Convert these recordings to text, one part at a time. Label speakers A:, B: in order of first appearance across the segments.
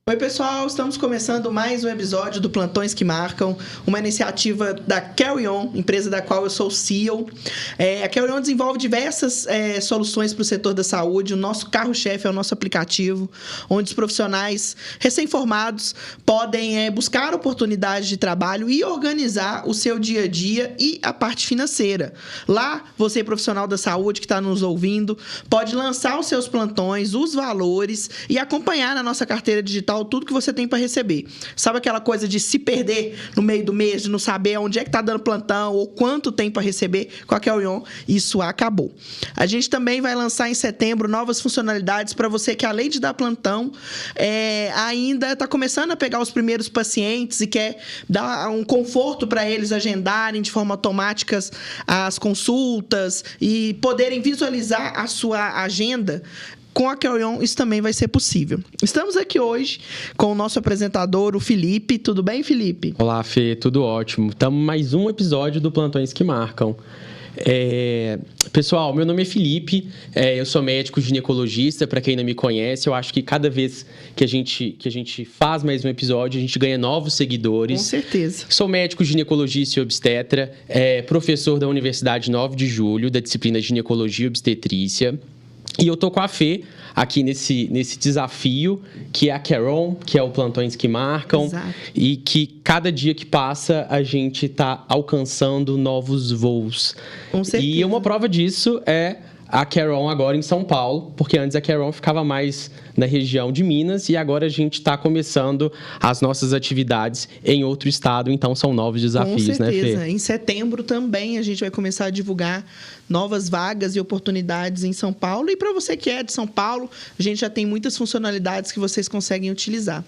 A: Oi, pessoal, estamos começando mais um episódio do Plantões que Marcam, uma iniciativa da Carry On, empresa da qual eu sou CEO. A Carry On desenvolve diversas soluções para o setor da saúde. O nosso carro-chefe é o nosso aplicativo, onde os profissionais recém-formados podem buscar oportunidades de trabalho e organizar o seu dia a dia e a parte financeira. Lá, você, profissional da saúde que está nos ouvindo, pode lançar os seus plantões, os valores e acompanhar na nossa carteira digital tudo que você tem para receber. Sabe aquela coisa de se perder no meio do mês, de não saber onde é que está dando plantão ou quanto tem para receber com a Carry On? Isso acabou. A gente também vai lançar em setembro novas funcionalidades para você que, além de dar plantão, ainda está começando a pegar os primeiros pacientes e quer dar um conforto para eles agendarem de forma automática as consultas e poderem visualizar a sua agenda. Com a Carry On, isso também vai ser possível. Estamos aqui hoje com o nosso apresentador, o Felipe. Tudo bem, Felipe?
B: Olá, Fê. Tudo ótimo. Estamos mais um episódio do Plantões que Marcam. Pessoal, meu nome é Felipe, eu sou médico ginecologista. Para quem não me conhece, eu acho que cada vez que a gente faz mais um episódio, a gente ganha novos seguidores.
A: Com certeza.
B: Sou médico ginecologista e obstetra, professor da Universidade 9 de Julho, da disciplina Ginecologia e Obstetrícia. E eu tô com a Fê aqui nesse desafio, que é a Carry On, que é o Plantões que Marcam.
A: Exato.
B: E que cada dia que passa a gente tá alcançando novos voos.
A: Com certeza.
B: E uma prova disso é a Carry On agora em São Paulo, porque antes a Carry On ficava mais na região de Minas e agora a gente está começando as nossas atividades em outro estado, então são novos desafios, né, Fê?
A: Com certeza. Em setembro também a gente vai começar a divulgar novas vagas e oportunidades em São Paulo. E para você que é de São Paulo, a gente já tem muitas funcionalidades que vocês conseguem utilizar.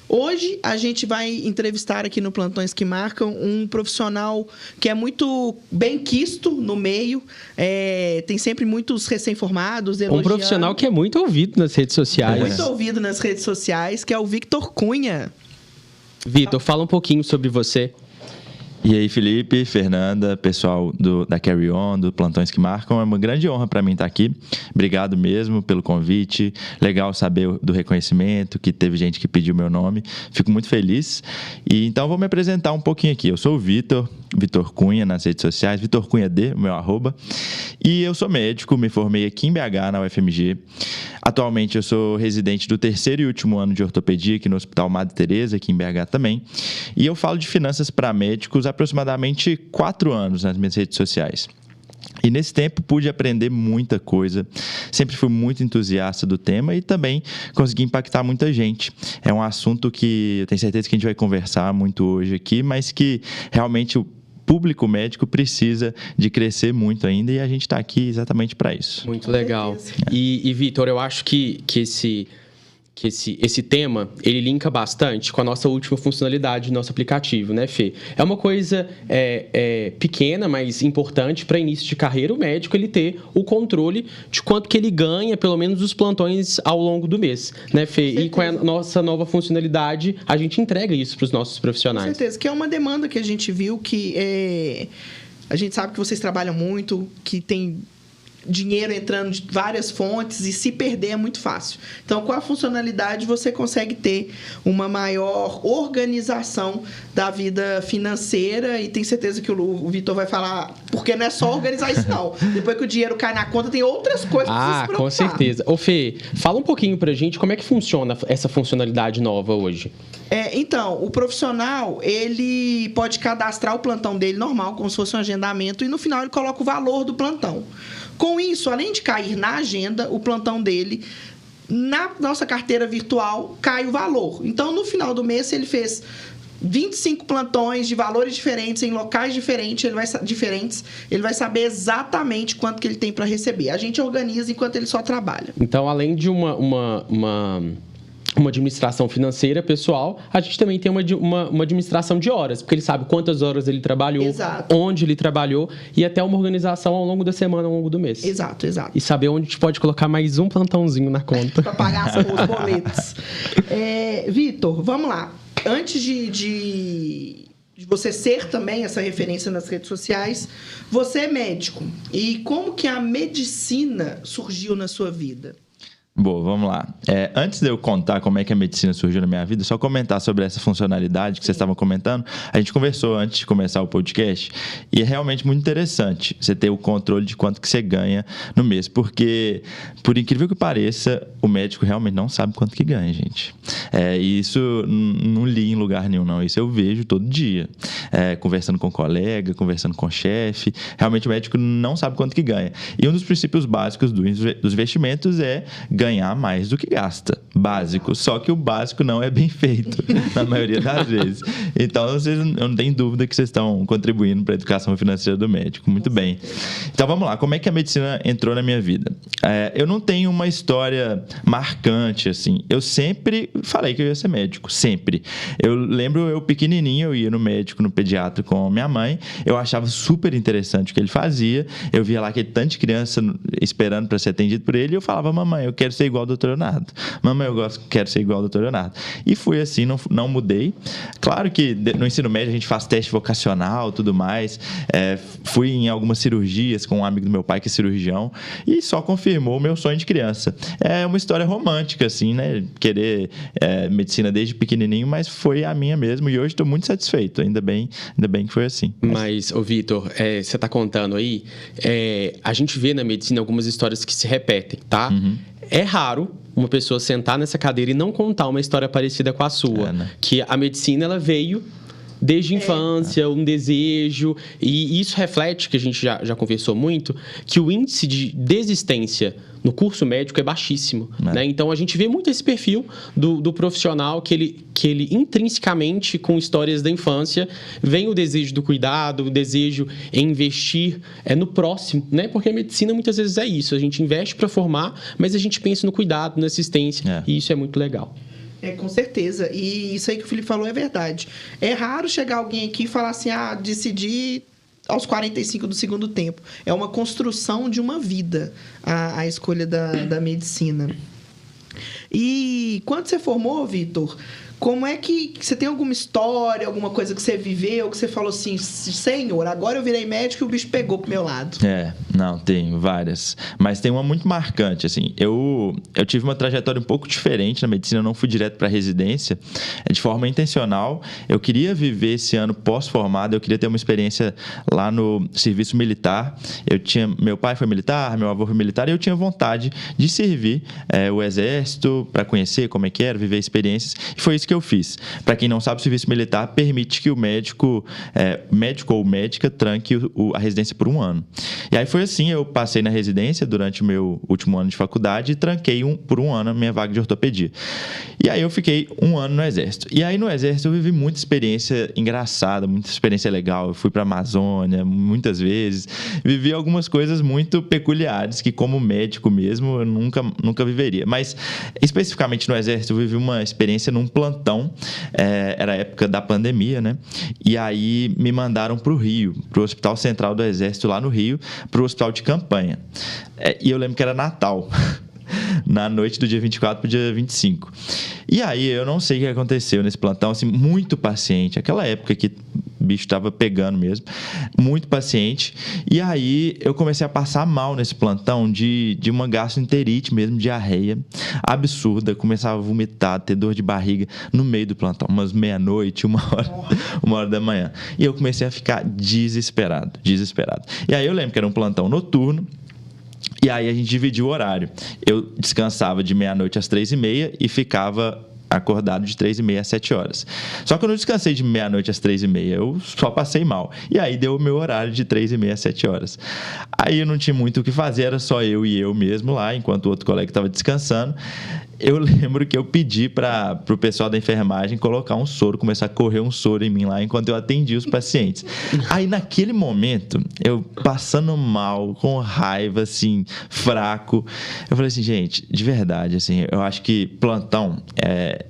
A: Hoje, a gente vai entrevistar aqui no Plantões que Marcam um profissional que é muito bem quisto no meio, tem sempre muitos recém-formados elogiando.
B: Um profissional que é muito ouvido nas redes sociais.
A: Muito ouvido nas redes sociais, que é o Victor Cunha.
B: Vitor, fala um pouquinho sobre você.
C: E aí, Felipe, Fernanda, pessoal da Carry On, do Plantões que Marcam, é uma grande honra para mim estar aqui. Obrigado mesmo pelo convite. Legal saber do reconhecimento, que teve gente que pediu meu nome. Fico muito feliz. E então vou me apresentar um pouquinho aqui. Eu sou o Vitor Cunha nas redes sociais, Vitor Cunha D, o meu @. E eu sou médico, me formei aqui em BH, na UFMG. Atualmente eu sou residente do 3º e último ano de ortopedia aqui no Hospital Madre Teresa, aqui em BH também. E eu falo de finanças para médicos há aproximadamente 4 anos nas minhas redes sociais. E nesse tempo pude aprender muita coisa, sempre fui muito entusiasta do tema e também consegui impactar muita gente. É um assunto que eu tenho certeza que a gente vai conversar muito hoje aqui, mas que realmente o público médico precisa de crescer muito ainda e a gente está aqui exatamente para isso.
B: Muito legal. E Vitor, eu acho que esse tema, ele linka bastante com a nossa última funcionalidade do nosso aplicativo, né, Fê? É uma coisa pequena, mas importante para início de carreira, o médico ele ter o controle de quanto que ele ganha, pelo menos os plantões ao longo do mês, né, Fê? E com a nossa nova funcionalidade, a gente entrega isso para os nossos profissionais.
A: Com certeza, que é uma demanda que a gente viu que a gente sabe que vocês trabalham muito, que tem dinheiro entrando de várias fontes e se perder é muito fácil. Então, com a funcionalidade, você consegue ter uma maior organização da vida financeira e tenho certeza que o Vitor vai falar, porque não é só organizar isso, não. Depois que o dinheiro cai na conta, tem outras coisas para você se preocupar.
B: Com certeza. Ô, Fê, fala um pouquinho pra gente como é que funciona essa funcionalidade nova hoje.
A: Então, o profissional, ele pode cadastrar o plantão dele normal, como se fosse um agendamento, e no final ele coloca o valor do plantão. Com isso, além de cair na agenda, o plantão dele, na nossa carteira virtual, cai o valor. Então, no final do mês, se ele fez 25 plantões de valores diferentes, em locais diferentes, ele vai saber exatamente quanto que ele tem para receber. A gente organiza enquanto ele só trabalha.
B: Então, além de uma administração financeira pessoal, a gente também tem uma administração de horas, porque ele sabe quantas horas ele trabalhou,
A: Exato.
B: Onde ele trabalhou e até uma organização ao longo da semana, ao longo do mês.
A: Exato.
B: E saber onde a gente pode colocar mais um plantãozinho na conta.
A: Para pagar os boletos. Vitor, vamos lá. Antes de você ser também essa referência nas redes sociais, você é médico. E como que a medicina surgiu na sua vida?
C: Boa, vamos lá. Antes de eu contar como é que a medicina surgiu na minha vida, só comentar sobre essa funcionalidade que vocês estavam comentando. A gente conversou antes de começar o podcast e é realmente muito interessante você ter o controle de quanto que você ganha no mês, porque, por incrível que pareça, o médico realmente não sabe quanto que ganha, gente. E isso não li em lugar nenhum, não. Isso eu vejo todo dia. Conversando com colega, conversando com chefe. Realmente o médico não sabe quanto que ganha. E um dos princípios básicos dos investimentos é ganhar mais do que gasta. Básico. Só que o básico não é bem feito, na maioria das vezes. Então, eu não tenho dúvida que vocês estão contribuindo para a educação financeira do médico. Muito bem. Então, vamos lá. Como é que a medicina entrou na minha vida? Eu não tenho uma história marcante, assim. Eu sempre falei que eu ia ser médico. Sempre. Eu lembro, eu pequenininho, eu ia no médico, no pediatra com minha mãe. Eu achava super interessante o que ele fazia. Eu via lá aquele tanto de criança esperando para ser atendido por ele. E eu falava, mamãe, eu quero ser igual ao Dr. Leonardo. Mamãe, quero ser igual ao Dr. Leonardo. E fui assim, não mudei. Claro que no ensino médio a gente faz teste vocacional e tudo mais. Fui em algumas cirurgias com um amigo do meu pai que é cirurgião e só confirmou o meu sonho de criança. É uma história romântica, assim, né? Querer medicina desde pequenininho, mas foi a minha mesmo e hoje estou muito satisfeito. Ainda bem que foi assim.
B: Mas, Vitor, você está contando aí, a gente vê na medicina algumas histórias que se repetem, tá?
C: Uhum.
B: É raro uma pessoa sentar nessa cadeira e não contar uma história parecida com a sua.
C: Né?
B: Que a medicina, ela veio desde a infância, um desejo. E isso reflete, que a gente já conversou muito, que o índice de desistência no curso médico é baixíssimo. Né? Então, a gente vê muito esse perfil do profissional que ele intrinsecamente, com histórias da infância, vem o desejo do cuidado, o desejo em investir no próximo. Né? Porque a medicina, muitas vezes, é isso. A gente investe para formar, mas a gente pensa no cuidado, na assistência. E isso é muito legal.
A: Com certeza. E isso aí que o Felipe falou é verdade. É raro chegar alguém aqui e falar assim, decidi aos 45 do segundo tempo. É uma construção de uma vida, a escolha da medicina. E quando você formou, Vitor, como é que você tem alguma história, alguma coisa que você viveu, que você falou assim, senhor, agora eu virei médico e o bicho pegou pro meu lado?
C: Não, tenho várias. Mas tem uma muito marcante, assim. Eu tive uma trajetória um pouco diferente na medicina, eu não fui direto para residência, de forma intencional. Eu queria viver esse ano pós-formado, eu queria ter uma experiência lá no serviço militar. Meu pai foi militar, meu avô foi militar, e eu tinha vontade de servir o exército para conhecer como é que era, viver experiências. E foi isso que eu fiz. Para quem não sabe, o serviço militar permite que o médico ou médica tranque a residência por um ano. E aí foi assim, eu passei na residência durante o meu último ano de faculdade e tranquei por um ano a minha vaga de ortopedia. E aí eu fiquei um ano no exército. E aí no exército eu vivi muita experiência engraçada, muita experiência legal. Eu fui para a Amazônia muitas vezes. Vivi algumas coisas muito peculiares que como médico mesmo eu nunca viveria. Mas especificamente no exército eu vivi uma experiência num plantão. Era a época da pandemia, né? E aí me mandaram para o Rio, para o Hospital Central do Exército lá no Rio, para o hospital de campanha. E eu lembro que era Natal, na noite do dia 24 para o dia 25. E aí eu não sei o que aconteceu nesse plantão, assim, muito paciente, aquela época que o bicho estava pegando mesmo, muito paciente. E aí eu comecei a passar mal nesse plantão de uma gastroenterite mesmo, diarreia absurda, começava a vomitar, ter dor de barriga no meio do plantão, umas meia-noite, uma hora da manhã. E eu comecei a ficar desesperado. E aí eu lembro que era um plantão noturno. E aí a gente dividiu o horário. Eu descansava de meia-noite às 3h30 e ficava acordado de 3h30 às 7 horas. Só que eu não descansei de meia-noite às 3h30, eu só passei mal. E aí deu o meu horário de 3h30 às 7 horas. Aí eu não tinha muito o que fazer, era só eu e eu mesmo lá, enquanto o outro colega estava descansando. Eu lembro que eu pedi para o pessoal da enfermagem colocar um soro, começar a correr um soro em mim lá enquanto eu atendia os pacientes. Aí, naquele momento, eu passando mal, com raiva, assim, fraco, eu falei assim, gente, de verdade, assim, eu acho que plantão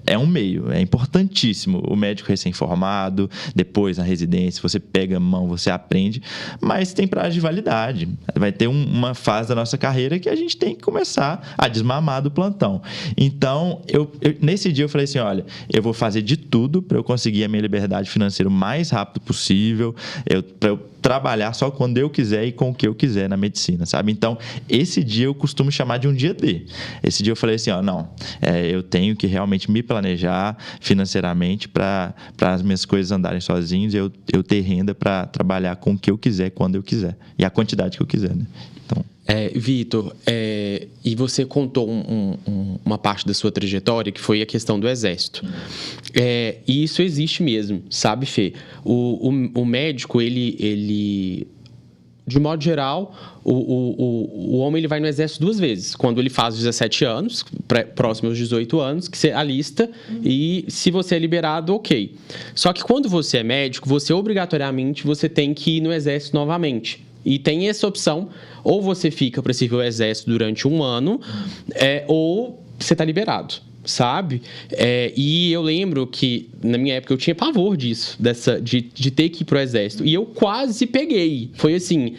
C: é um meio, é importantíssimo. O médico recém-formado, depois na residência, você pega a mão, você aprende, mas tem prazo de validade. Vai ter uma fase da nossa carreira que a gente tem que começar a desmamar do plantão. Então, nesse dia eu falei assim, olha, eu vou fazer de tudo para eu conseguir a minha liberdade financeira o mais rápido possível, para eu trabalhar só quando eu quiser e com o que eu quiser na medicina, sabe? Então, esse dia eu costumo chamar de um dia D. Esse dia eu falei assim, eu tenho que realmente me planejar financeiramente para as minhas coisas andarem sozinhas e eu ter renda para trabalhar com o que eu quiser, quando eu quiser. E a quantidade que eu quiser, né? Então...
B: Vitor, e você contou uma parte da sua trajetória que foi a questão do Exército. E isso existe mesmo, sabe, Fê? O médico, ele de modo geral, o homem ele vai no Exército 2 vezes. Quando ele faz 17 anos, próximo aos 18 anos, que você alista, e se você é liberado, ok. Só que quando você é médico, você obrigatoriamente você tem que ir no Exército novamente. E tem essa opção, ou você fica para servir o Exército durante 1 ano, ou você está liberado, sabe? E eu lembro que, na minha época, eu tinha pavor disso, de ter que ir pro Exército. E eu quase peguei. Foi assim,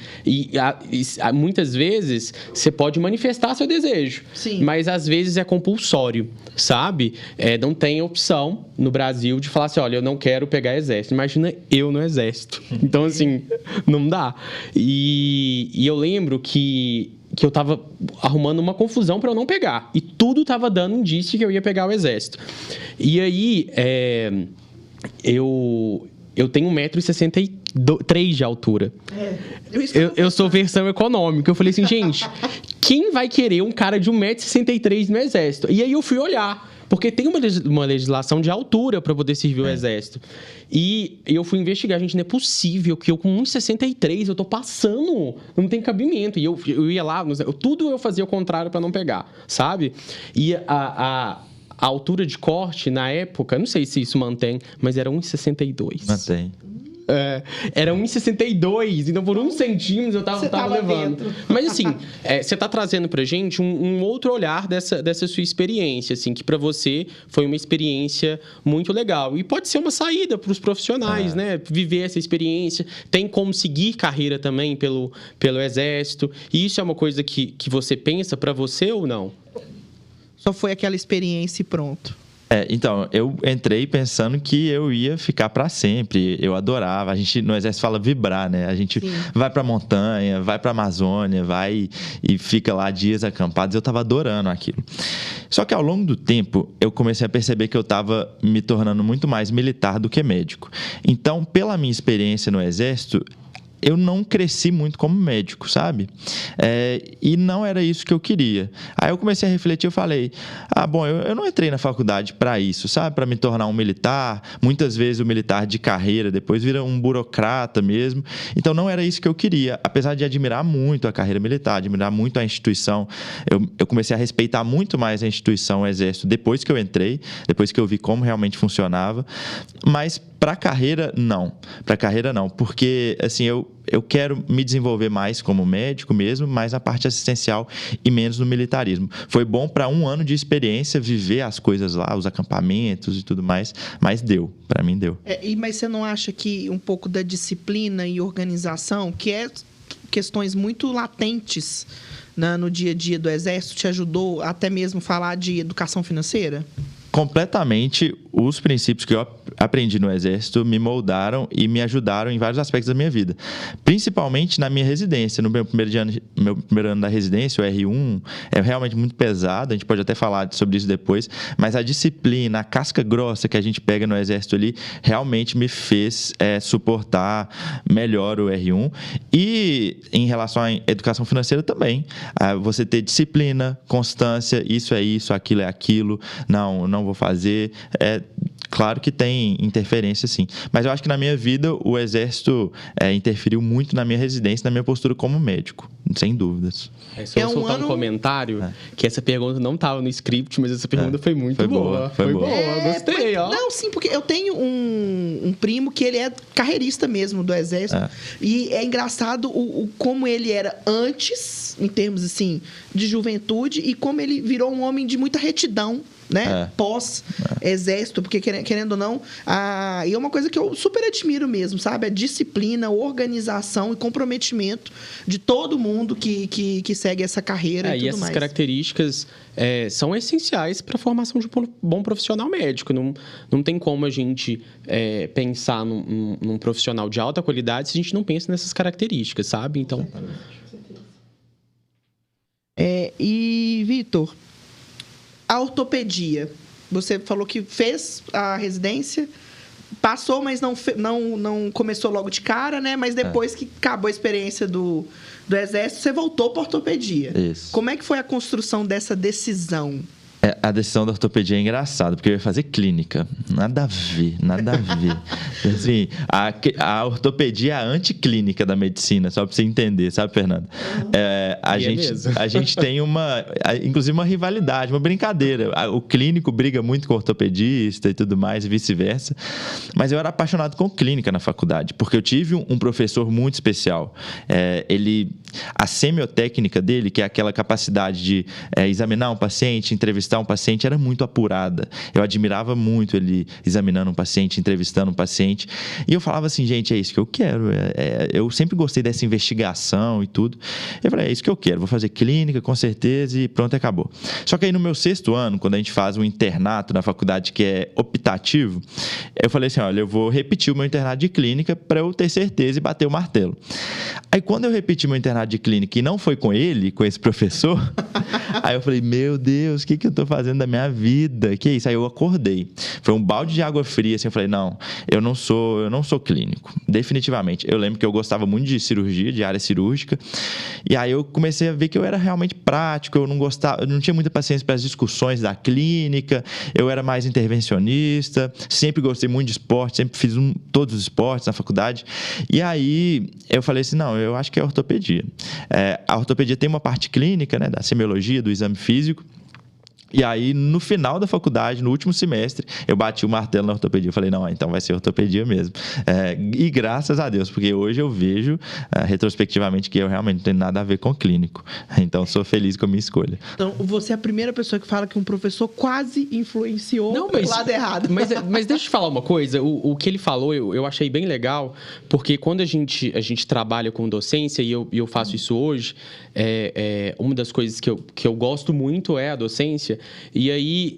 B: muitas vezes, você pode manifestar seu desejo.
A: Sim.
B: Mas, às vezes, é compulsório, sabe? Não tem opção no Brasil de falar assim, olha, eu não quero pegar Exército. Imagina eu no Exército. Então, assim, não dá. E eu lembro que eu tava arrumando uma confusão para eu não pegar. E tudo tava dando indício que eu ia pegar o Exército. E aí, eu tenho 1,63 m de altura. Eu sou versão econômica. Eu falei assim, gente, quem vai querer um cara de 1,63 m no Exército? E aí eu fui olhar. Porque tem uma legislação de altura para poder servir o Exército. E eu fui investigar, gente, não é possível que eu com 1,63 eu tô passando, não tem cabimento. E eu ia lá, tudo eu fazia o contrário para não pegar, sabe? E a altura de corte, na época, não sei se isso mantém, mas era 1,62.
C: Mantém.
B: Era 1,62, então por 1 centímetro eu tava levando.
A: Dentro.
B: Mas assim, você tá trazendo pra gente um outro olhar dessa sua experiência, assim, que pra você foi uma experiência muito legal. E pode ser uma saída pros profissionais, né? Viver essa experiência. Tem como seguir carreira também pelo Exército. E isso é uma coisa que você pensa pra você ou não?
A: Só foi aquela experiência e pronto.
C: Então, eu entrei pensando que eu ia ficar para sempre. Eu adorava. A gente no Exército fala vibrar, né? A gente vai para a montanha, vai para a Amazônia, vai e fica lá dias acampados. Eu estava adorando aquilo. Só que ao longo do tempo, eu comecei a perceber que eu estava me tornando muito mais militar do que médico. Então, pela minha experiência no Exército, eu não cresci muito como médico, sabe? E não era isso que eu queria. Aí eu comecei a refletir, eu falei, eu não entrei na faculdade para isso, sabe? Para me tornar um militar. Muitas vezes o militar de carreira depois vira um burocrata mesmo. Então não era isso que eu queria. Apesar de admirar muito a carreira militar, admirar muito a instituição, eu comecei a respeitar muito mais a instituição, o Exército, depois que eu entrei, depois que eu vi como realmente funcionava. Mas para a carreira, não. Para a carreira, não. Porque, assim, eu quero me desenvolver mais como médico mesmo, mais na parte assistencial e menos no militarismo. Foi bom para 1 ano de experiência viver as coisas lá, os acampamentos e tudo mais, mas deu. Para mim, deu.
A: Mas você não acha que um pouco da disciplina e organização, que é questões muito latentes no dia a dia do Exército, te ajudou até mesmo falar de educação financeira?
C: Completamente, os princípios que eu aprendi no Exército me moldaram e me ajudaram em vários aspectos da minha vida. Principalmente na minha residência. No meu primeiro ano da residência, o R1, é realmente muito pesado. A gente pode até falar sobre isso depois. Mas a disciplina, a casca grossa que a gente pega no Exército ali, realmente me fez suportar melhor o R1. E em relação à educação financeira também. Você ter disciplina, constância, isso é isso, aquilo é aquilo. Não vou fazer. Claro que tem interferência, sim. Mas eu acho que na minha vida o Exército interferiu muito na minha residência, na minha postura como médico, sem dúvidas.
B: Só eu soltar um comentário, que essa pergunta não estava no script, mas essa pergunta foi muito boa. Foi boa. Gostei, ó.
A: Não, sim, porque eu tenho um primo que ele é carreirista mesmo do Exército. E é engraçado como ele era antes em termos assim, de juventude e como ele virou um homem de muita retidão, né? Pós-exército, porque querendo ou não, e é uma coisa que eu super admiro mesmo, sabe? A disciplina, a organização e comprometimento de todo mundo que segue essa carreira e tudo
B: essas
A: mais.
B: Características são essenciais para a formação de um bom profissional médico. Não tem como a gente pensar num profissional de alta qualidade se a gente não pensa nessas características, sabe? Então...
A: E, Vitor, a ortopedia, você falou que fez a residência, passou, mas não começou logo de cara, né? Mas depois que acabou a experiência do exército, você voltou para ortopedia.
C: Isso.
A: Como é que foi a construção dessa decisão?
C: A decisão da ortopedia é engraçada, porque eu ia fazer clínica. Nada a ver. Assim, a ortopedia é a anticlínica da medicina, só para você entender, sabe, Fernando? A gente tem inclusive uma rivalidade, uma brincadeira. O clínico briga muito com o ortopedista e tudo mais, e vice-versa. Mas eu era apaixonado com clínica na faculdade, porque eu tive um professor muito especial. A semiotécnica dele, que é aquela capacidade de examinar um paciente, entrevistar um paciente, era muito apurada. Eu admirava muito ele examinando um paciente, entrevistando um paciente. E eu falava assim, gente, é isso que eu quero. Eu sempre gostei dessa investigação e tudo. Eu falei, é isso que eu quero. Vou fazer clínica, com certeza, e pronto, acabou. Só que aí no meu 6º ano, quando a gente faz um internato na faculdade que é optativo, eu falei assim, olha, eu vou repetir o meu internato de clínica para eu ter certeza e bater o martelo. Aí quando eu repeti meu internato de clínica e não foi com ele, com esse professor, aí eu falei, meu Deus, o que eu tô fazendo da minha vida? Que é isso? Aí eu acordei. Foi um balde de água fria, assim, eu falei, não, eu não sou clínico, definitivamente. Eu lembro que eu gostava muito de cirurgia, de área cirúrgica, e aí eu comecei a ver que eu era realmente prático, eu não tinha muita paciência para as discussões da clínica, eu era mais intervencionista, sempre gostei muito de esporte, sempre fiz todos os esportes na faculdade, e aí eu falei assim, não, eu acho que é ortopedia. A ortopedia tem uma parte clínica, né, da semiologia, do exame físico. E aí, no final da faculdade, no último semestre, eu bati o martelo na ortopedia. Eu falei, não, então vai ser ortopedia mesmo. E graças a Deus, porque hoje eu vejo, retrospectivamente, que eu realmente não tenho nada a ver com clínico. Então, sou feliz com a minha escolha.
A: Então, você é a primeira pessoa que fala que um professor quase influenciou pelo lado errado.
B: Mas deixa eu te falar uma coisa. O que ele falou, eu achei bem legal, porque quando a gente trabalha com docência, e eu faço isso hoje, uma das coisas que eu gosto muito é a docência. E aí,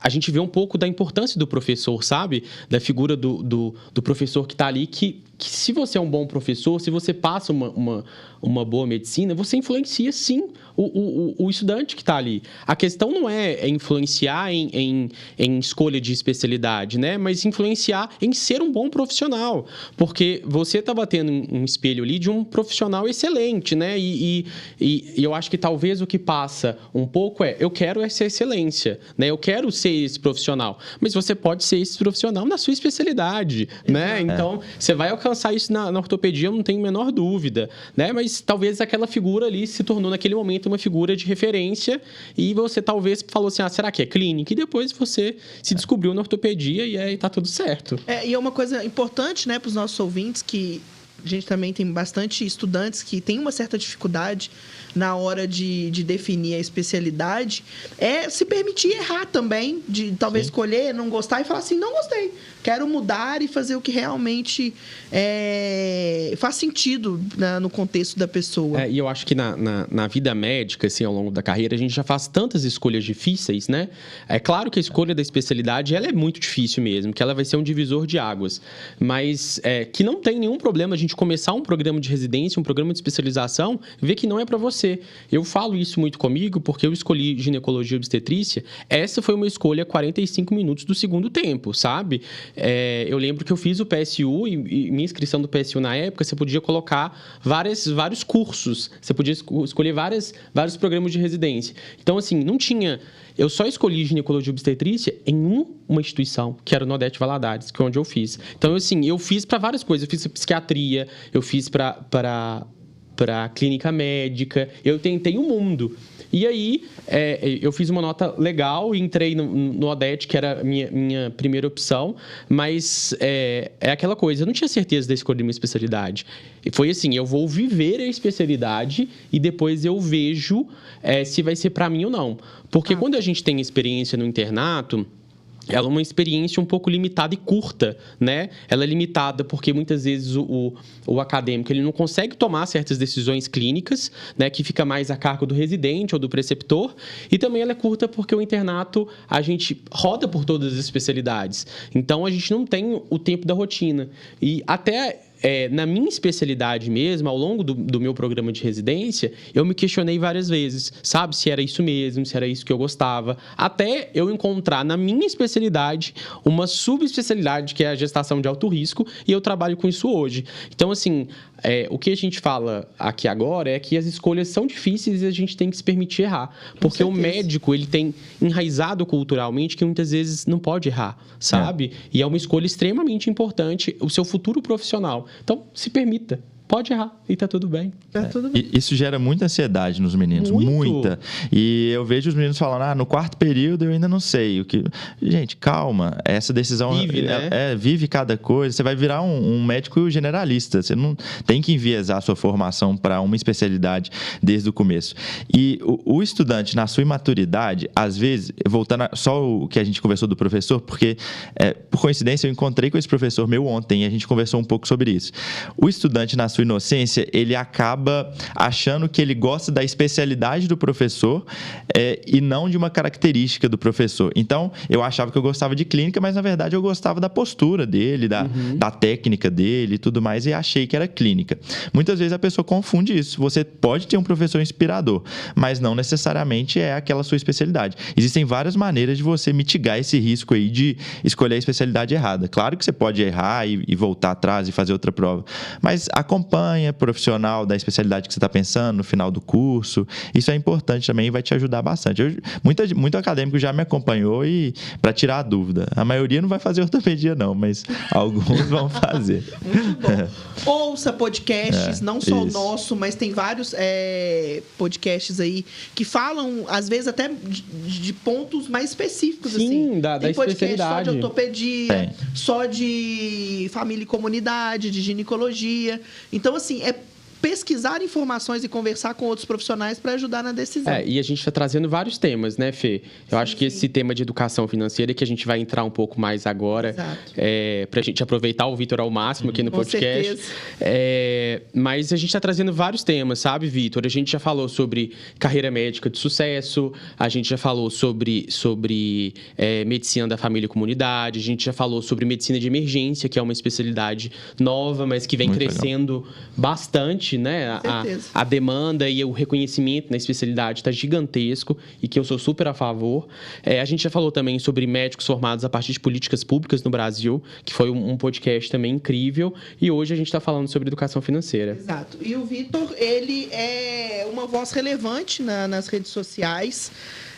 B: a gente vê um pouco da importância do professor, sabe? Da figura do professor que está ali, que se você é um bom professor, se você passa uma boa medicina, você influencia, sim, o estudante que está ali. A questão não é influenciar em escolha de especialidade, né? Mas influenciar em ser um bom profissional. Porque você está batendo um espelho ali de um profissional excelente, né? E eu acho que talvez o que passa um pouco eu quero essa excelência, né? Eu quero ser esse profissional. Mas você pode ser esse profissional na sua especialidade, né? Então, você vai alcançar isso na ortopedia, eu não tenho a menor dúvida, né? Mas talvez aquela figura ali se tornou naquele momento uma figura de referência e você talvez falou assim, será que é clínica? E depois você se descobriu na ortopedia e aí tá tudo certo.
A: E é uma coisa importante, né, para os nossos ouvintes, que a gente também tem bastante estudantes que têm uma certa dificuldade na hora de definir a especialidade, se permitir errar também, de talvez escolher, não gostar e falar assim, não gostei, quero mudar e fazer o que realmente faz sentido no contexto da pessoa.
B: E eu acho que na vida médica, assim, ao longo da carreira, a gente já faz tantas escolhas difíceis, né? É claro que a escolha da especialidade, ela é muito difícil mesmo, que ela vai ser um divisor de águas, mas que não tem nenhum problema a gente começar um programa de residência, um programa de especialização, ver que não é para você. Eu falo isso muito comigo porque eu escolhi ginecologia e obstetrícia. Essa foi uma escolha 45 minutos do segundo tempo, sabe? Eu lembro que eu fiz o PSU e minha inscrição do PSU na época, você podia colocar vários cursos. Você podia escolher vários programas de residência. Então, assim, não tinha... Eu só escolhi ginecologia e obstetrícia em uma instituição, que era o Nordeste Valadares, que é onde eu fiz. Então, assim, eu fiz para várias coisas. Eu fiz psiquiatria, eu fiz para clínica médica, eu tentei o mundo. E aí, eu fiz uma nota legal e entrei no Odete, que era a minha primeira opção, mas é aquela coisa, eu não tinha certeza da escolha de uma especialidade. E foi assim, eu vou viver a especialidade e depois eu vejo se vai ser para mim ou não. Porque quando a gente tem experiência no internato, ela é uma experiência um pouco limitada e curta, né? Ela é limitada porque muitas vezes o acadêmico ele não consegue tomar certas decisões clínicas, né? Que fica mais a cargo do residente ou do preceptor. E também ela é curta porque o internato, a gente roda por todas as especialidades. Então, a gente não tem o tempo da rotina. E até... na minha especialidade mesmo, ao longo do meu programa de residência, eu me questionei várias vezes, sabe? Se era isso mesmo, se era isso que eu gostava. Até eu encontrar na minha especialidade uma subespecialidade, que é a gestação de alto risco, e eu trabalho com isso hoje. Então, assim, o que a gente fala aqui agora é que as escolhas são difíceis e a gente tem que se permitir errar. Porque o médico, ele tem enraizado culturalmente que muitas vezes não pode errar, sabe? E é uma escolha extremamente importante, o seu futuro profissional. Então, se permita. Pode errar e tá tudo bem.
A: Tá tudo bem.
C: Isso gera muita ansiedade nos meninos. Muita. E eu vejo os meninos falando, no quarto período eu ainda não sei. Gente, calma. Essa decisão...
B: Vive, né?
C: Vive cada coisa. Você vai virar um médico generalista. Você não tem que enviesar a sua formação para uma especialidade desde o começo. E o estudante, na sua imaturidade, às vezes, voltando só o que a gente conversou do professor, porque, por coincidência, eu encontrei com esse professor meu ontem e a gente conversou um pouco sobre isso. O estudante, na sua inocência, ele acaba achando que ele gosta da especialidade do professor e não de uma característica do professor. Então, eu achava que eu gostava de clínica, mas na verdade eu gostava da postura dele, da técnica dele e tudo mais, e achei que era clínica. Muitas vezes a pessoa confunde isso. Você pode ter um professor inspirador, mas não necessariamente é aquela sua especialidade. Existem várias maneiras de você mitigar esse risco aí de escolher a especialidade errada. Claro que você pode errar e voltar atrás e fazer outra prova, mas acompanha profissional da especialidade que você está pensando no final do curso. Isso é importante também e vai te ajudar bastante. Muito acadêmico já me acompanhou e para tirar a dúvida. A maioria não vai fazer ortopedia não, mas alguns vão fazer.
A: Muito bom. Ouça podcasts, não só o nosso, mas tem vários podcasts aí que falam, às vezes, até de pontos mais específicos.
B: Sim,
A: assim.
B: da
A: tem podcast
B: especialidade.
A: só de ortopedia, só de família e comunidade, de ginecologia. Então, assim, pesquisar informações e conversar com outros profissionais para ajudar na decisão.
B: E a gente está trazendo vários temas, né, Fê? Eu acho que esse tema de educação financeira, que a gente vai entrar um pouco mais agora, para a gente aproveitar o Vitor ao máximo aqui no podcast. Mas a gente está trazendo vários temas, sabe, Vitor? A gente já falou sobre carreira médica de sucesso, a gente já falou sobre medicina da família e comunidade, a gente já falou sobre medicina de emergência, que é uma especialidade nova, mas que vem muito crescendo bastante, né? A demanda e o reconhecimento na especialidade está gigantesco e que eu sou super a favor. A gente já falou também sobre médicos formados a partir de políticas públicas no Brasil, que foi um podcast também incrível. E hoje a gente está falando sobre educação financeira.
A: Exato. E o Vitor, ele é uma voz relevante nas redes sociais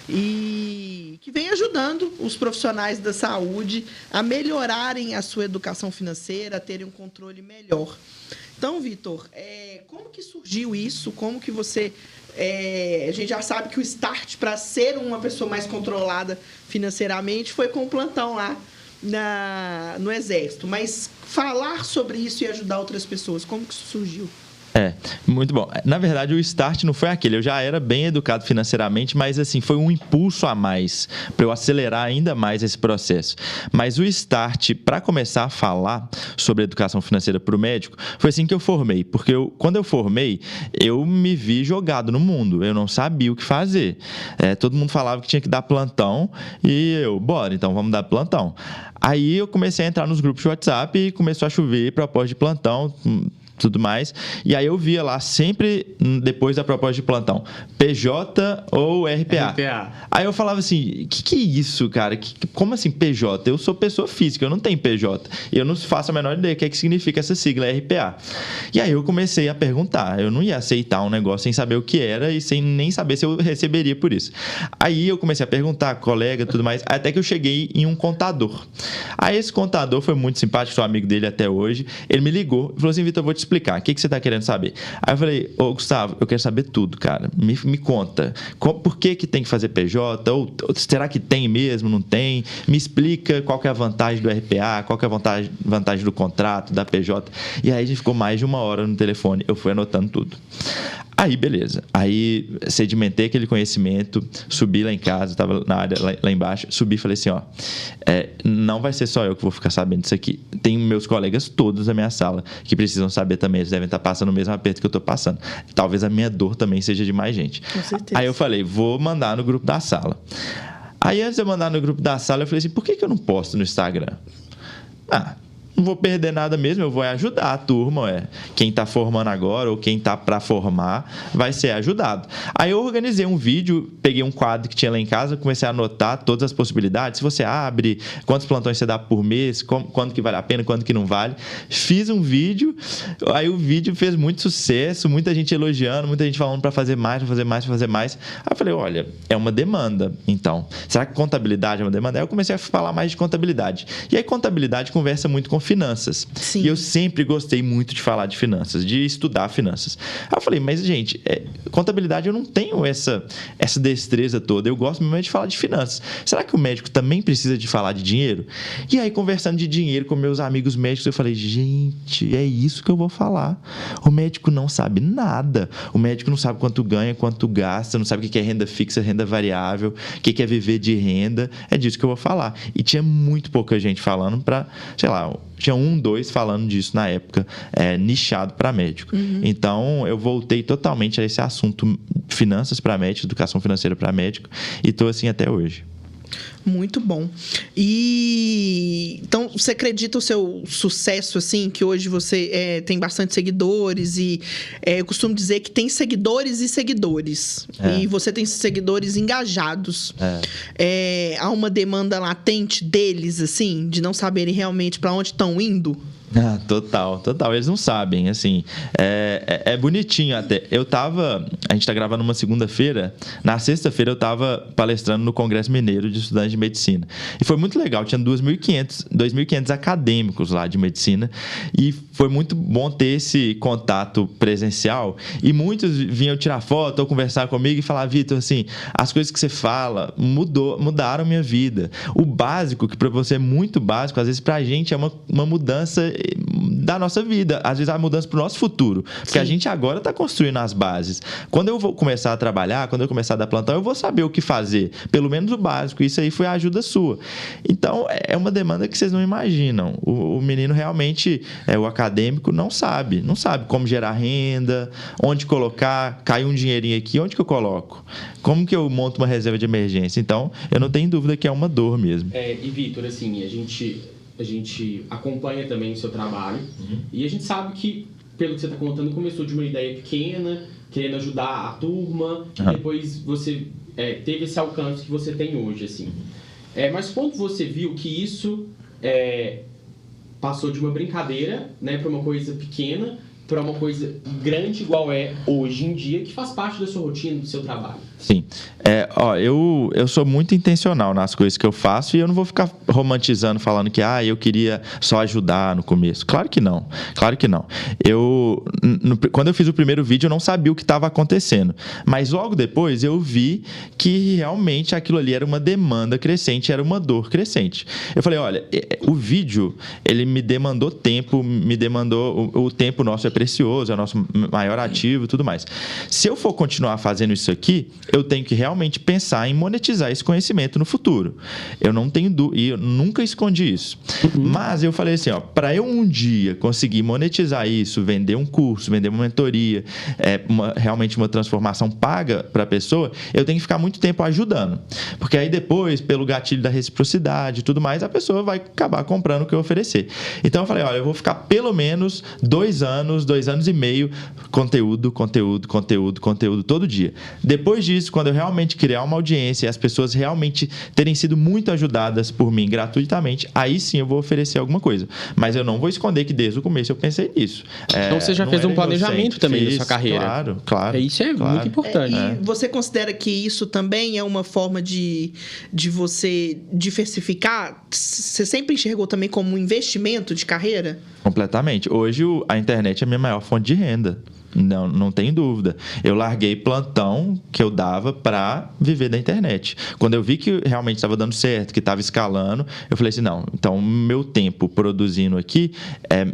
A: e que vem ajudando os profissionais da saúde a melhorarem a sua educação financeira, a terem um controle melhor. Então, Vitor, como que surgiu isso? Como que você... a gente já sabe que o start para ser uma pessoa mais controlada financeiramente foi com o plantão lá no Exército. Mas falar sobre isso e ajudar outras pessoas, como que isso surgiu?
C: Muito bom. Na verdade, o start não foi aquele. Eu já era bem educado financeiramente, mas assim, foi um impulso a mais para eu acelerar ainda mais esse processo. Mas o start, para começar a falar sobre educação financeira para o médico, foi assim que eu formei. Porque quando eu formei, eu me vi jogado no mundo. Eu não sabia o que fazer. Todo mundo falava que tinha que dar plantão e bora, então vamos dar plantão. Aí eu comecei a entrar nos grupos de WhatsApp e começou a chover proposta de plantão, tudo mais, e aí eu via lá sempre, depois da proposta de plantão, PJ ou RPA. Aí eu falava assim, que é isso, cara? Como assim PJ? Eu sou pessoa física, eu não tenho PJ. Eu não faço a menor ideia do que significa essa sigla RPA. E aí eu comecei a perguntar, eu não ia aceitar um negócio sem saber o que era e sem nem saber se eu receberia por isso. Aí eu comecei a perguntar, colega, tudo mais, até que eu cheguei em um contador. Aí esse contador foi muito simpático, sou amigo dele até hoje, ele me ligou e falou assim, Vitor, eu vou te explicar. O que você está querendo saber? Aí eu falei, ô Gustavo, eu quero saber tudo, cara. Me conta. Por que tem que fazer PJ? Ou será que tem mesmo? Não tem? Me explica qual que é a vantagem do RPA, qual que é a vantagem do contrato, da PJ. E aí a gente ficou mais de 1 hora no telefone. Eu fui anotando tudo. Aí, beleza. Aí, sedimentei aquele conhecimento, subi lá em casa, estava na área lá embaixo, subi e falei assim, ó, não vai ser só eu que vou ficar sabendo disso aqui. Tem meus colegas todos da minha sala que precisam saber também, eles devem estar passando o mesmo aperto que eu estou passando. Talvez a minha dor também seja de mais gente.
A: Com certeza.
C: Aí eu falei, vou mandar no grupo da sala. Aí, antes de eu mandar no grupo da sala, eu falei assim, por que eu não posto no Instagram? Não vou perder nada mesmo, eu vou ajudar a turma. Quem está formando agora ou quem está para formar vai ser ajudado. Aí eu organizei um vídeo, peguei um quadro que tinha lá em casa, comecei a anotar todas as possibilidades. Se você abre, quantos plantões você dá por mês, quanto que vale a pena, quanto que não vale. Fiz um vídeo, aí o vídeo fez muito sucesso, muita gente elogiando, muita gente falando para fazer mais, para fazer mais, para fazer mais. Aí eu falei, olha, é uma demanda, então. Será que contabilidade é uma demanda? Aí eu comecei a falar mais de contabilidade. E aí contabilidade conversa muito com finanças.
A: Sim.
C: E eu sempre gostei muito de falar de finanças, de estudar finanças. Aí eu falei, mas gente, contabilidade eu não tenho essa destreza toda, eu gosto mesmo de falar de finanças. Será que o médico também precisa de falar de dinheiro? E aí, conversando de dinheiro com meus amigos médicos, eu falei, gente, é isso que eu vou falar. O médico não sabe nada. O médico não sabe quanto ganha, quanto gasta, não sabe o que é renda fixa, renda variável, o que é viver de renda. É disso que eu vou falar. E tinha muito pouca gente falando para, sei lá, tinha 1, 2 falando disso na época, nichado para médico. Uhum. Então, eu voltei totalmente a esse assunto, finanças para médico, educação financeira para médico, e estou assim até hoje.
A: Muito bom. E então, você acredita o seu sucesso, assim, que hoje você tem bastante seguidores e eu costumo dizer que tem seguidores e seguidores. E você tem seguidores engajados. Há uma demanda latente deles, assim, de não saberem realmente para onde estão indo?
C: Total. Eles não sabem, assim. É bonitinho até. A gente tá gravando uma segunda-feira. Na sexta-feira eu tava palestrando no Congresso Mineiro de Estudantes de Medicina. E foi muito legal. Tinha 2.500 acadêmicos lá de medicina. E foi muito bom ter esse contato presencial. E muitos vinham tirar foto ou conversar comigo e falar, Vitor, assim, as coisas que você fala mudaram minha vida. O básico, que para você é muito básico, às vezes pra gente é uma mudança da nossa vida, às vezes a mudança para o nosso futuro, porque a gente agora está construindo as bases. Quando eu vou começar a trabalhar, quando eu começar a dar plantão, eu vou saber o que fazer, pelo menos o básico. Isso aí foi a ajuda sua. Então é uma demanda que vocês não imaginam. O menino realmente, o acadêmico, não sabe como gerar renda, onde colocar, caiu um dinheirinho aqui, onde que eu coloco? Como que eu monto uma reserva de emergência? Então eu não tenho dúvida que é uma dor mesmo.
B: E Vitor, assim, a gente acompanha também o seu trabalho e a gente sabe que, pelo que você está contando, começou de uma ideia pequena, querendo ajudar a turma, e depois você teve esse alcance que você tem hoje, assim. Mas quando você viu que isso passou de uma brincadeira, né, para uma coisa pequena, para uma coisa grande igual é hoje em dia, que faz parte da sua rotina, do seu trabalho?
C: Sim. Eu sou muito intencional nas coisas que eu faço e eu não vou ficar romantizando, falando que eu queria só ajudar no começo. Claro que não. Quando eu fiz o primeiro vídeo, eu não sabia o que estava acontecendo. Mas logo depois eu vi que realmente aquilo ali era uma demanda crescente, era uma dor crescente. Eu falei, olha, o vídeo, ele me demandou tempo, o tempo nosso é precioso, é o nosso maior ativo e tudo mais. Se eu for continuar fazendo isso aqui, eu tenho que realmente pensar em monetizar esse conhecimento no futuro. Eu não tenho dúvida, e eu nunca escondi isso. Mas eu falei assim, para eu um dia conseguir monetizar isso, vender um curso, vender uma mentoria, realmente uma transformação paga para a pessoa, eu tenho que ficar muito tempo ajudando. Porque aí depois, pelo gatilho da reciprocidade e tudo mais, a pessoa vai acabar comprando o que eu oferecer. Então eu falei, olha, eu vou ficar pelo menos 2 anos e meio, conteúdo todo dia. Depois disso, disso, quando eu realmente criar uma audiência e as pessoas realmente terem sido muito ajudadas por mim gratuitamente, aí sim eu vou oferecer alguma coisa. Mas eu não vou esconder que desde o começo eu pensei nisso.
B: Então você já fez um planejamento também da sua carreira.
C: Claro.
B: Isso é muito importante.
A: E você considera que isso também é uma forma de você diversificar? Você sempre enxergou também como um investimento de carreira?
C: Completamente. Hoje a internet é a minha maior fonte de renda. Não tem dúvida. Eu larguei plantão que eu dava para viver da internet. Quando eu vi que realmente estava dando certo, que estava escalando, eu falei assim, não, então meu tempo produzindo aqui é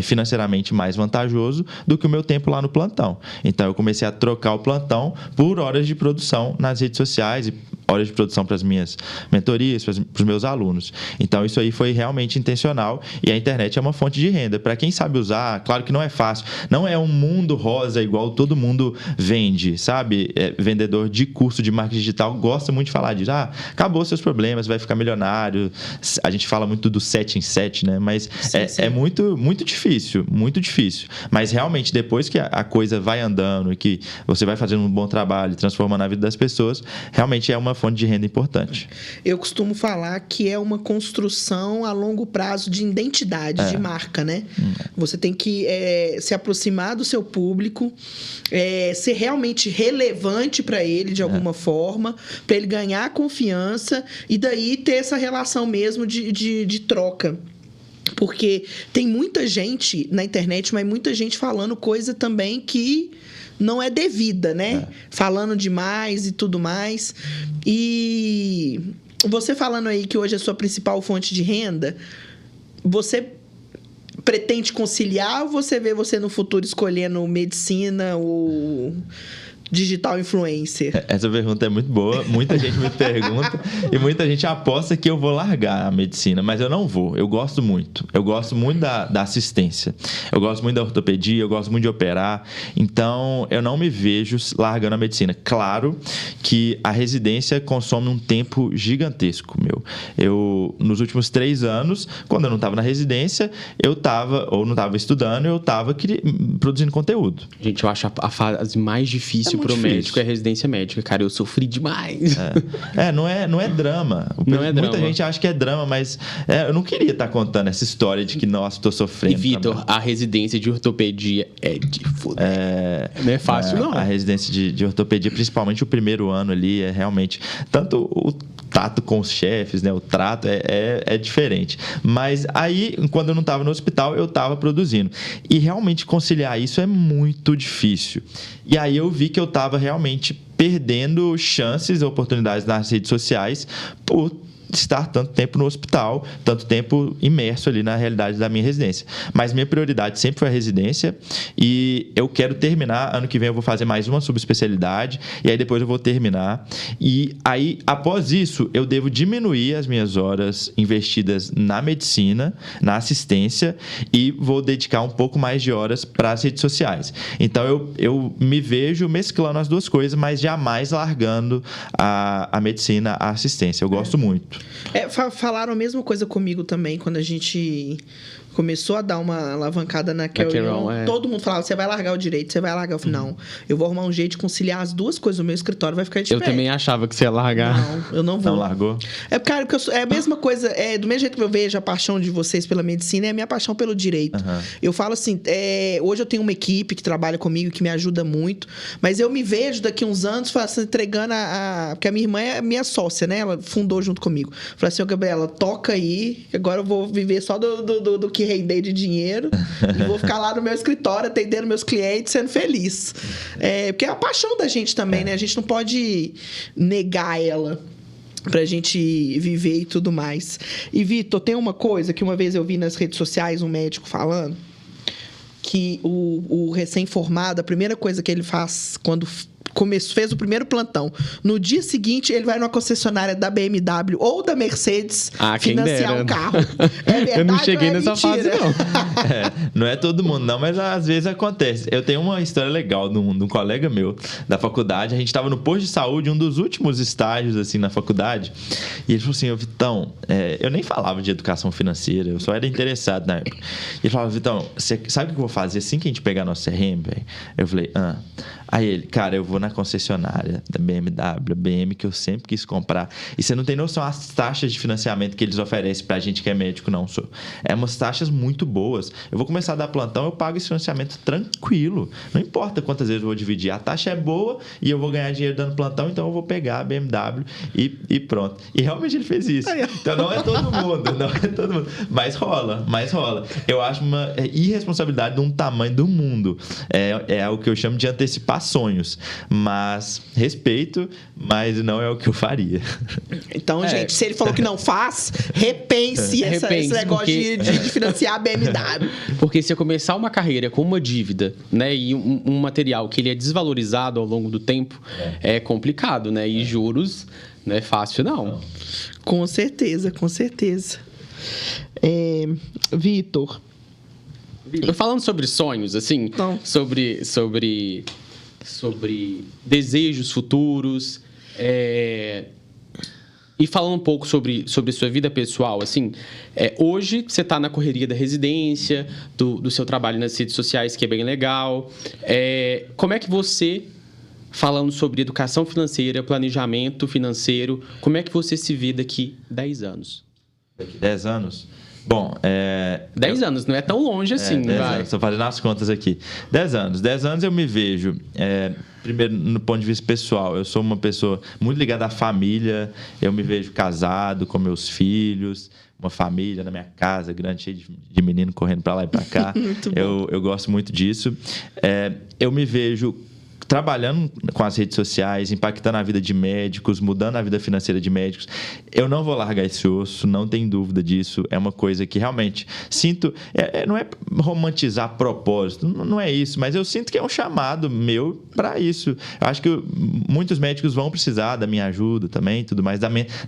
C: financeiramente mais vantajoso do que o meu tempo lá no plantão. Então eu comecei a trocar o plantão por horas de produção nas redes sociais e horas de produção para as minhas mentorias, para os meus alunos. Então isso aí foi realmente intencional e a internet é uma fonte de renda. Para quem sabe usar, claro que não é fácil, não é um mundo rosa igual todo mundo vende, sabe? Vendedor de curso de marketing digital gosta muito de falar disso. Acabou seus problemas, vai ficar milionário. A gente fala muito do 7 em 7, né? Mas sim. É muito, muito difícil, muito difícil. Mas realmente, depois que a coisa vai andando e que você vai fazendo um bom trabalho, transformando a vida das pessoas, realmente é uma fonte de renda importante.
A: Eu costumo falar que é uma construção a longo prazo de identidade, de marca, né? Você tem que se aproximar do seu público, ser realmente relevante para ele de alguma forma, para ele ganhar confiança e daí ter essa relação mesmo de troca. Porque tem muita gente na internet, mas muita gente falando coisa também que não é devida, né? Falando demais e tudo mais. E você falando aí que hoje é a sua principal fonte de renda, você pretende conciliar ou você vê você no futuro escolhendo medicina ou digital influencer?
C: Essa pergunta é muito boa, muita gente me pergunta e muita gente aposta que eu vou largar a medicina, mas eu não vou, eu gosto muito da assistência, eu gosto muito da ortopedia, eu gosto muito de operar, então eu não me vejo largando a medicina. Claro que a residência consome um tempo gigantesco, eu nos últimos 3 anos, quando eu não estava na residência, eu estava, ou não estava estudando, eu estava produzindo conteúdo.
B: Gente, eu acho a fase mais difícil pro médico é residência médica, cara. Eu sofri demais.
C: Não é drama. Muita gente acha que é drama, mas eu não queria estar contando essa história de que, nossa, tô sofrendo.
B: E, Vitor, a residência de ortopedia é de foder. Não é fácil, não.
C: A residência de ortopedia, principalmente o primeiro ano ali, é realmente... Tanto o tato com os chefes, né? O trato é diferente. Mas aí, quando eu não estava no hospital, eu estava produzindo. E realmente conciliar isso é muito difícil. E aí eu vi que eu estava realmente perdendo chances, oportunidades nas redes sociais por estar tanto tempo no hospital, tanto tempo imerso ali na realidade da minha residência. Mas minha prioridade sempre foi a residência e eu quero terminar. Ano que vem eu vou fazer mais uma subespecialidade e aí depois eu vou terminar. E aí, após isso, eu devo diminuir as minhas horas investidas na medicina, na assistência e vou dedicar um pouco mais de horas para as redes sociais. Então, eu me vejo mesclando as duas coisas, mas jamais largando a medicina, a assistência. Eu gosto muito.
A: Falaram a mesma coisa comigo também, quando a gente começou a dar uma alavancada na Carry-On. Todo mundo falava, você vai largar o direito, você vai largar. Eu falei, não, eu vou arrumar um jeito de conciliar as duas coisas. O meu escritório vai ficar de pé.
B: Eu também achava que você ia largar.
A: Não, eu não vou.
C: Não largou?
A: Cara, porque é a mesma coisa, do mesmo jeito que eu vejo a paixão de vocês pela medicina, é a minha paixão pelo direito. Eu falo assim, hoje eu tenho uma equipe que trabalha comigo, que me ajuda muito, mas eu me vejo daqui uns anos entregando porque a minha irmã é minha sócia, né? Ela fundou junto comigo. Falei assim, Gabriela, toca aí, agora eu vou viver só do que rendei de dinheiro e vou ficar lá no meu escritório atendendo meus clientes, sendo feliz. Porque é a paixão da gente também, né? A gente não pode negar ela pra gente viver e tudo mais. E, Vitor, tem uma coisa que uma vez eu vi nas redes sociais um médico falando que o recém-formado, a primeira coisa que ele faz quando fez o primeiro plantão, no dia seguinte ele vai numa concessionária da BMW ou da Mercedes financiar um carro. É verdade,
B: eu não cheguei nessa fase, não.
C: Não é todo mundo, não, mas às vezes acontece. Eu tenho uma história legal de um colega meu da faculdade. A gente estava no posto de saúde, um dos últimos estágios assim na faculdade, e ele falou assim, Vitão, eu nem falava de educação financeira, eu só era interessado na época. E ele falava, Vitão, você sabe o que eu vou fazer assim que a gente pegar nosso CRM, velho? Eu falei, Aí ele, cara, eu vou na concessionária da BMW, a BM que eu sempre quis comprar. E você não tem noção as taxas de financiamento que eles oferecem pra gente que é médico, não, sou. É umas taxas muito boas. Eu vou começar a dar plantão, eu pago esse financiamento tranquilo. Não importa quantas vezes eu vou dividir. A taxa é boa e eu vou ganhar dinheiro dando plantão, então eu vou pegar a BMW e pronto. E realmente ele fez isso. Então não é todo mundo, mas rola. Eu acho uma irresponsabilidade de um tamanho do mundo. É o que eu chamo de antecipar sonhos. Mas respeito, mas não é o que eu faria.
A: Então, gente, se ele falou que não faz, repense esse negócio de financiar a BMW.
B: Porque se eu começar uma carreira com uma dívida, né, e um material que ele é desvalorizado ao longo do tempo, é complicado, né? E juros não é fácil, não.
A: Com certeza. Vitor.
B: Falando sobre sonhos, assim,
A: Não.
B: sobre desejos futuros, e falando um pouco sobre sua vida pessoal, assim, hoje você está na correria da residência, do seu trabalho nas redes sociais, que é bem legal. Como é que você, falando sobre educação financeira, planejamento financeiro, como é que você se vê daqui 10 anos?
C: Daqui 10 anos? Bom,
B: 10 anos, não é tão longe assim,
C: 10
B: vai.
C: anos, estou fazendo as contas aqui. 10 anos. 10 anos eu me vejo, primeiro, no ponto de vista pessoal, eu sou uma pessoa muito ligada à família, eu me vejo casado com meus filhos, uma família na minha casa, grande, cheia de menino correndo para lá e para cá. Eu gosto muito disso. Eu me vejo trabalhando com as redes sociais, impactando a vida de médicos, mudando a vida financeira de médicos. Eu não vou largar esse osso, não tem dúvida disso. É uma coisa que realmente sinto... não é romantizar propósito, não é isso, mas eu sinto que é um chamado meu para isso. Eu acho que muitos médicos vão precisar da minha ajuda também, tudo mais.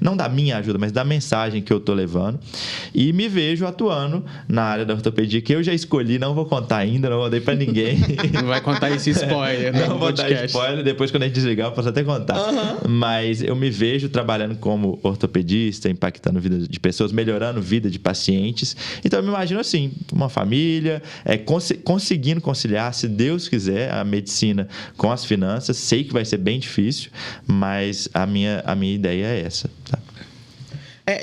C: Não da minha ajuda, mas da mensagem que eu estou levando. E me vejo atuando na área da ortopedia, que eu já escolhi, não vou contar ainda, não vou dar para ninguém.
B: Não vai contar esse spoiler, né?
C: Não vou dar spoiler, depois quando a gente desligar eu posso até contar. Mas eu me vejo trabalhando como ortopedista, impactando a vida de pessoas, melhorando a vida de pacientes. Então eu me imagino assim, uma família, conseguindo conciliar, se Deus quiser, a medicina com as finanças. Sei que vai ser bem difícil, mas a minha ideia é essa, tá?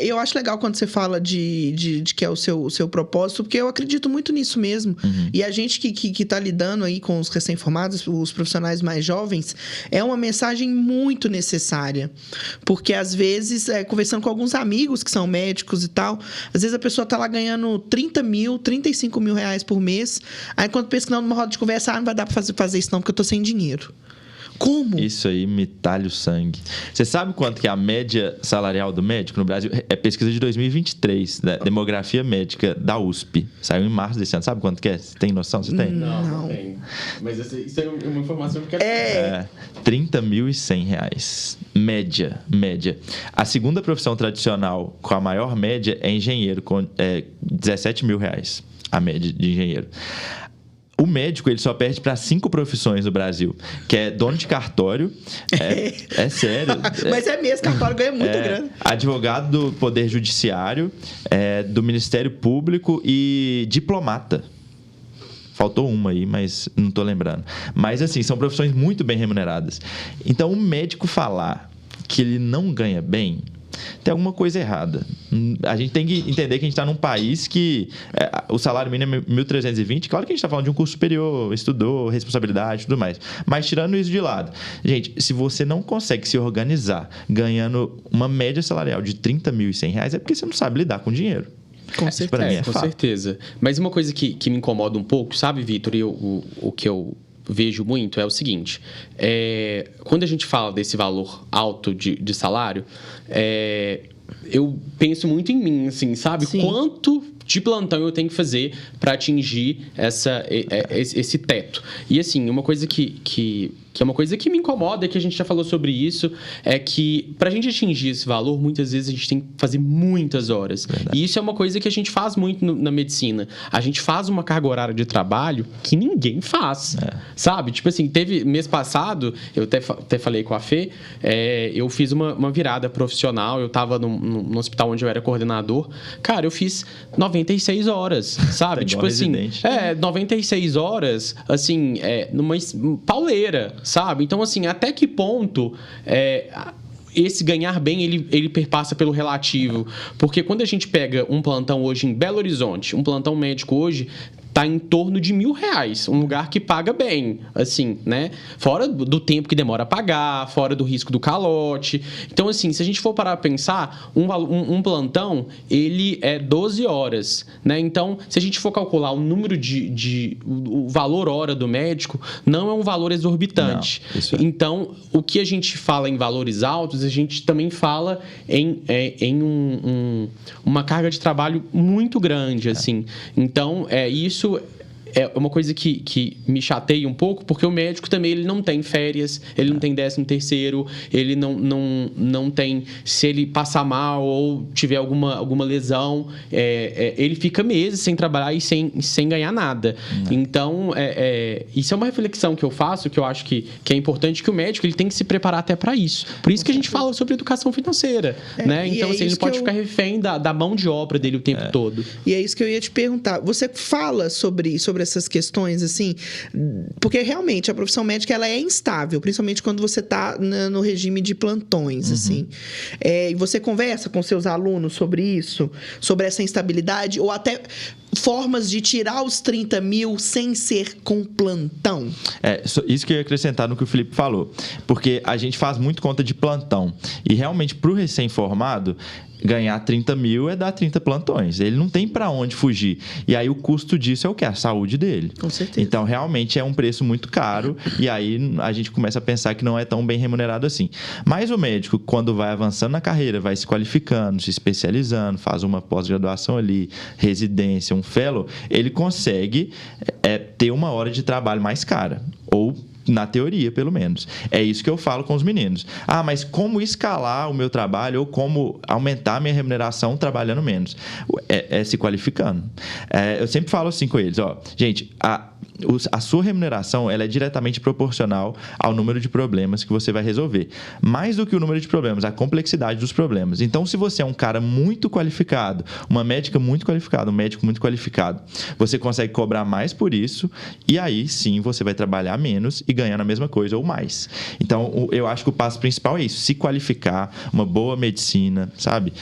A: Eu acho legal quando você fala de que é o seu propósito, porque eu acredito muito nisso mesmo. E a gente que tá lidando aí com os recém-formados, os profissionais mais jovens, é uma mensagem muito necessária. Porque, às vezes, conversando com alguns amigos que são médicos e tal, às vezes a pessoa tá lá ganhando 30 mil, 35 mil reais por mês. Aí, quando pensa que não, numa roda de conversa, não vai dar pra fazer isso não, porque eu tô sem dinheiro. Como?
C: Isso aí me talha o sangue. Você sabe quanto que é a média salarial do médico no Brasil? É pesquisa de 2023, da demografia médica da USP. Saiu em março desse ano. Sabe quanto que é? Você tem noção? Você tem?
B: Não tenho. Mas isso é uma informação que eu quero
C: R$30.100. Média. A segunda profissão tradicional com a maior média é engenheiro, com R$17 mil. A média de engenheiro. O médico, ele só perde para 5 profissões no Brasil, que é dono de cartório, é sério.
A: Mas é mesmo, cartório ganha muita grana.
C: Advogado do Poder Judiciário, do Ministério Público e diplomata. Faltou uma aí, mas não estou lembrando. Mas, assim, são profissões muito bem remuneradas. Então, o médico falar que ele não ganha bem, tem alguma coisa errada. A gente tem que entender que a gente está num país que o salário mínimo é 1.320. Claro que a gente está falando de um curso superior, estudou, responsabilidade e tudo mais. Mas tirando isso de lado, gente, se você não consegue se organizar ganhando uma média salarial de R$30.100, é porque você não sabe lidar com dinheiro.
A: Com certeza.
B: Com certeza. Mas uma coisa que me incomoda um pouco, sabe, Vitor, e o que eu vejo muito é o seguinte: quando a gente fala desse valor alto de salário, eu penso muito em mim, assim, sabe?
A: Sim.
B: Quanto de plantão eu tenho que fazer para atingir esse teto? E, assim, uma coisa que é uma coisa que me incomoda, que a gente já falou sobre isso, é que para a gente atingir esse valor, muitas vezes a gente tem que fazer muitas horas. Verdade. E isso é uma coisa que a gente faz muito na medicina. A gente faz uma carga horária de trabalho que ninguém faz, sabe? Tipo assim, teve mês passado, eu até falei com a Fê, eu fiz uma virada profissional, eu estava no hospital onde eu era coordenador. Cara, eu fiz 96 horas, sabe?
C: Tá
B: tipo assim,
C: residente.
B: 96 horas, assim, numa pauleira. sabe? Então, assim, até que ponto esse ganhar bem, ele perpassa pelo relativo? Porque quando a gente pega um plantão hoje em Belo Horizonte, um plantão médico hoje tá em torno de R$1.000, um lugar que paga bem, assim, né? Fora do tempo que demora a pagar, fora do risco do calote. Então, assim, se a gente for parar a pensar, um plantão, ele é 12 horas, né? Então, se a gente for calcular o número o valor hora do médico, não é um valor exorbitante.
C: Não,
B: Então, o que a gente fala em valores altos, a gente também fala em uma carga de trabalho muito grande, assim. Então, isso é uma coisa que me chateia um pouco, porque o médico também ele não tem férias, ele não tem 13º, ele não tem... Se ele passar mal ou tiver alguma lesão, ele fica meses sem trabalhar e sem ganhar nada. Então, isso é uma reflexão que eu faço, que eu acho que é importante, que o médico ele tem que se preparar até para isso. Por isso que a gente fala sobre educação financeira, né? Então, assim, ele não pode ficar refém da mão de obra dele o tempo todo.
A: E é isso que eu ia te perguntar. Você fala sobre essas questões, assim, porque realmente a profissão médica ela é instável, principalmente quando você está no regime de plantões, assim. E você conversa com seus alunos sobre isso, sobre essa instabilidade, ou até formas de tirar os 30 mil sem ser com plantão?
C: Isso que eu ia acrescentar no que o Felipe falou, porque a gente faz muito conta de plantão, e realmente para o recém-formado ganhar 30 mil é dar 30 plantões. Ele não tem para onde fugir. E aí o custo disso é o quê? A saúde dele.
A: Com certeza.
C: Então, realmente é um preço muito caro e aí a gente começa a pensar que não é tão bem remunerado assim. Mas o médico, quando vai avançando na carreira, vai se qualificando, se especializando, faz uma pós-graduação ali, residência, um fellow, ele consegue ter uma hora de trabalho mais cara. Ou na teoria, pelo menos. É isso que eu falo com os meninos. Mas como escalar o meu trabalho ou como aumentar a minha remuneração trabalhando menos? Se qualificando. Eu sempre falo assim com eles, gente, a sua remuneração ela é diretamente proporcional ao número de problemas que você vai resolver. Mais do que o número de problemas, a complexidade dos problemas. Então, se você é um cara muito qualificado, uma médica muito qualificada, um médico muito qualificado, você consegue cobrar mais por isso e aí sim você vai trabalhar menos e ganhar a mesma coisa ou mais. Então, eu acho que o passo principal é isso, se qualificar, uma boa medicina, sabe?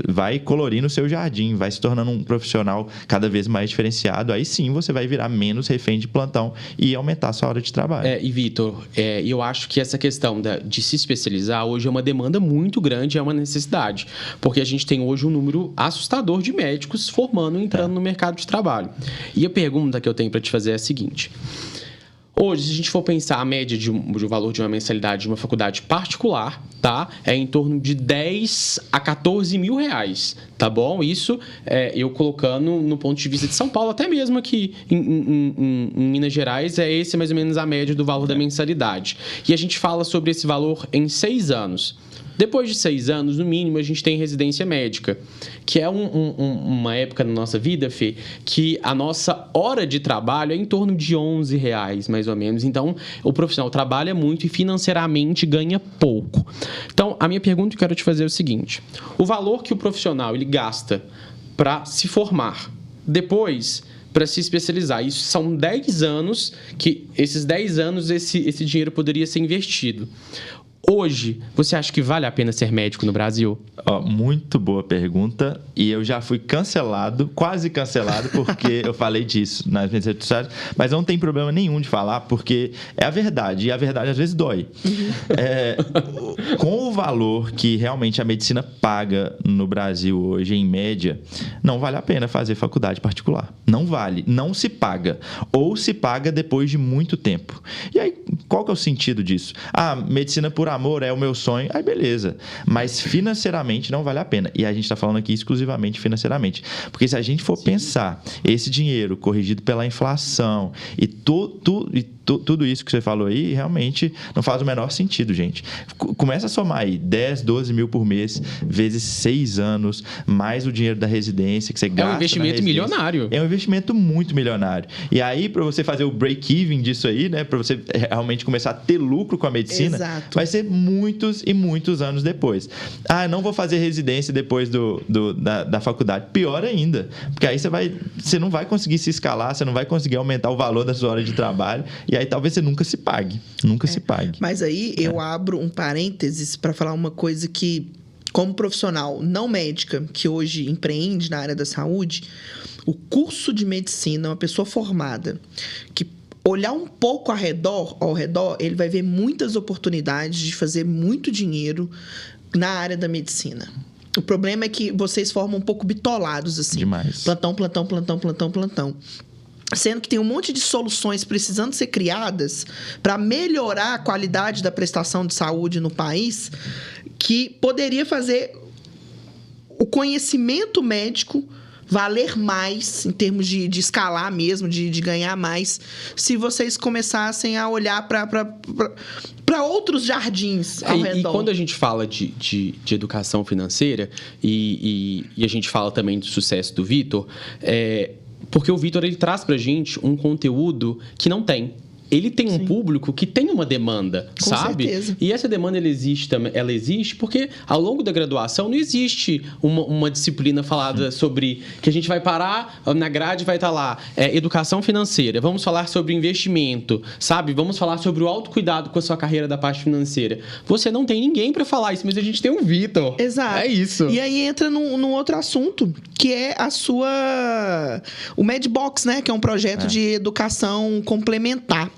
C: Vai colorindo o seu jardim, vai se tornando um profissional cada vez mais diferenciado, aí sim você vai virar menos refém de plantão e aumentar a sua hora de trabalho.
B: E Vitor, eu acho que essa questão de se especializar hoje é uma demanda muito grande, é uma necessidade, porque a gente tem hoje um número assustador de médicos formando e entrando no mercado de trabalho. E a pergunta que eu tenho para te fazer é a seguinte: hoje, se a gente for pensar a média de um valor de uma mensalidade de uma faculdade particular, tá? É em torno de 10 a 14 mil reais, tá bom? Isso eu colocando no ponto de vista de São Paulo, até mesmo aqui em Minas Gerais, esse mais ou menos a média do valor da mensalidade. E a gente fala sobre esse valor em 6 anos. Depois de 6 anos, no mínimo, a gente tem residência médica, que é uma época na nossa vida, Fê, que a nossa hora de trabalho é em torno de R$11, mais ou menos. Então, o profissional trabalha muito e financeiramente ganha pouco. Então, a minha pergunta que eu quero te fazer é o seguinte: o valor que o profissional ele gasta para se formar, depois para se especializar, isso são 10 anos, que esses 10 anos esse dinheiro poderia ser investido. Hoje, você acha que vale a pena ser médico no Brasil?
C: Muito boa pergunta. E eu já fui cancelado, quase cancelado, porque eu falei disso nas minhas redes sociais. Mas não tem problema nenhum de falar, porque é a verdade. E a verdade, às vezes, dói. Com o valor que realmente a medicina paga no Brasil hoje, em média, não vale a pena fazer faculdade particular. Não vale. Não se paga. Ou se paga depois de muito tempo. E aí, qual que é o sentido disso? Medicina por amor é o meu sonho. Aí, beleza. Mas financeiramente não vale a pena. E a gente está falando aqui exclusivamente financeiramente. Porque se a gente for pensar esse dinheiro corrigido pela inflação e tudo isso que você falou aí, realmente não faz o menor sentido, gente. Começa a somar aí 10, 12 mil por mês, vezes 6 anos, mais o dinheiro da residência que você gasta.
B: É um investimento milionário.
C: É um investimento muito milionário. E aí, para você fazer o break-even disso aí, né, para você realmente começar a ter lucro com a medicina,
A: Exato.
C: vai ser muitos e muitos anos depois. Não vou fazer residência depois da faculdade. Pior ainda, porque aí você não vai conseguir se escalar, você não vai conseguir aumentar o valor da sua hora de trabalho, e E aí talvez você nunca se pague. Nunca se pague.
A: Mas aí eu abro um parênteses para falar uma coisa que, como profissional não médica, que hoje empreende na área da saúde, o curso de medicina, uma pessoa formada, que olhar um pouco ao redor, ele vai ver muitas oportunidades de fazer muito dinheiro na área da medicina. O problema é que vocês formam um pouco bitolados, assim.
C: Demais.
A: Plantão. Sendo que tem um monte de soluções precisando ser criadas para melhorar a qualidade da prestação de saúde no país, que poderia fazer o conhecimento médico valer mais, em termos de escalar mesmo, de ganhar mais, se vocês começassem a olhar para outros jardins ao redor.
B: E quando a gente fala de educação financeira, e a gente fala também do sucesso do Vitor, porque o Vitor, ele traz pra gente um conteúdo que não tem. Ele tem um público que tem uma demanda,
A: Com
B: sabe?
A: certeza.
B: E essa demanda, ela existe porque ao longo da graduação não existe uma disciplina falada sobre que a gente vai parar na grade, vai estar lá, educação financeira, vamos falar sobre investimento, sabe? Vamos falar sobre o autocuidado com a sua carreira da parte financeira. Você não tem ninguém para falar isso, mas a gente tem um Vitor.
A: Exato.
B: É isso.
A: E aí entra num outro assunto, que é o Medbox, né? Que é um projeto de educação complementar.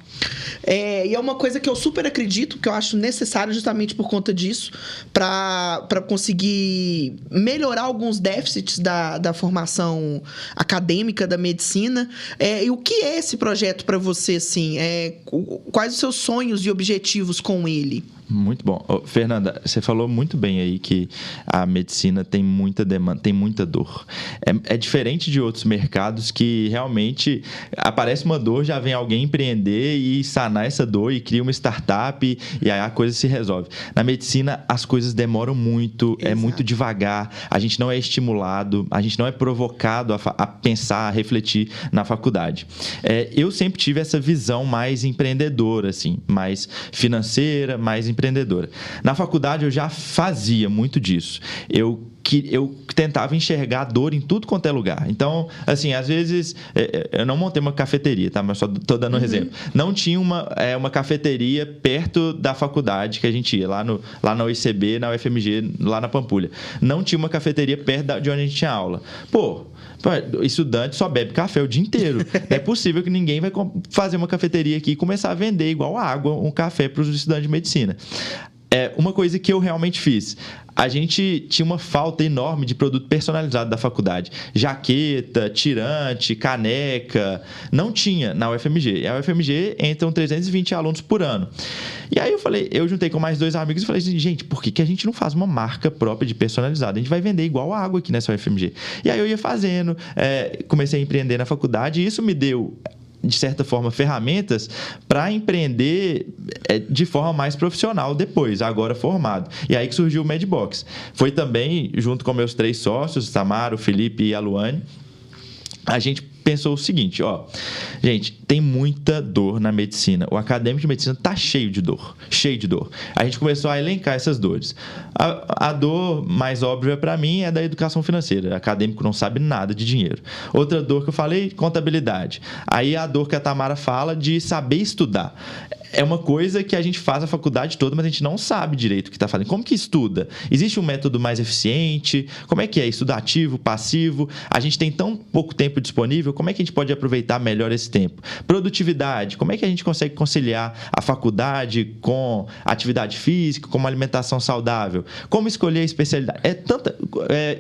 A: E é uma coisa que eu super acredito, que eu acho necessário justamente por conta disso, para conseguir melhorar alguns déficits da formação acadêmica da medicina. E o que é esse projeto para você, assim? Quais os seus sonhos e objetivos com ele?
C: Muito bom. Fernanda, você falou muito bem aí que a medicina tem muita demanda, tem muita dor. É diferente de outros mercados que realmente aparece uma dor, já vem alguém empreender e sanar essa dor e cria uma startup e aí a coisa se resolve. Na medicina, as coisas demoram muito,
A: Exato.
C: É muito devagar, a gente não é estimulado, a gente não é provocado a pensar, a refletir na faculdade. Eu sempre tive essa visão mais empreendedora, assim, mais financeira, mais empreendedora. Na faculdade eu já fazia muito disso. Eu tentava enxergar dor em tudo quanto é lugar. Então, assim, às vezes eu não montei uma cafeteria, tá? Mas só tô dando um exemplo. Não tinha uma cafeteria perto da faculdade que a gente ia, lá na UICB, na UFMG, lá na Pampulha. Não tinha uma cafeteria perto de onde a gente tinha aula. Estudante só bebe café o dia inteiro. Não é possível que ninguém vai fazer uma cafeteria aqui e começar a vender igual água um café para os estudantes de medicina. Uma coisa que eu realmente fiz. A gente tinha uma falta enorme de produto personalizado da faculdade. Jaqueta, tirante, caneca. Não tinha na UFMG. E a UFMG entram 320 alunos por ano. E aí eu juntei com mais 2 amigos e falei assim, gente, por que a gente não faz uma marca própria de personalizado? A gente vai vender igual água aqui nessa UFMG. E aí eu ia fazendo, comecei a empreender na faculdade e isso me deu, de certa forma, ferramentas para empreender de forma mais profissional depois, agora formado. E aí que surgiu o Medbox. Foi também, junto com meus 3 sócios, Tamara, o Felipe e a Luane, a gente pensou o seguinte, gente, tem muita dor na medicina. O acadêmico de medicina está cheio de dor. A gente começou a elencar essas dores. A dor mais óbvia para mim é da educação financeira. O acadêmico não sabe nada de dinheiro. Outra dor que eu falei, contabilidade. Aí a dor que a Tamara fala de saber estudar. É uma coisa que a gente faz a faculdade toda, mas a gente não sabe direito o que está fazendo. Como que estuda? Existe um método mais eficiente? Como é que é? Estudativo, passivo? A gente tem tão pouco tempo disponível, como é que a gente pode aproveitar melhor esse tempo? Produtividade, como é que a gente consegue conciliar a faculdade com atividade física, com uma alimentação saudável? Como escolher a especialidade?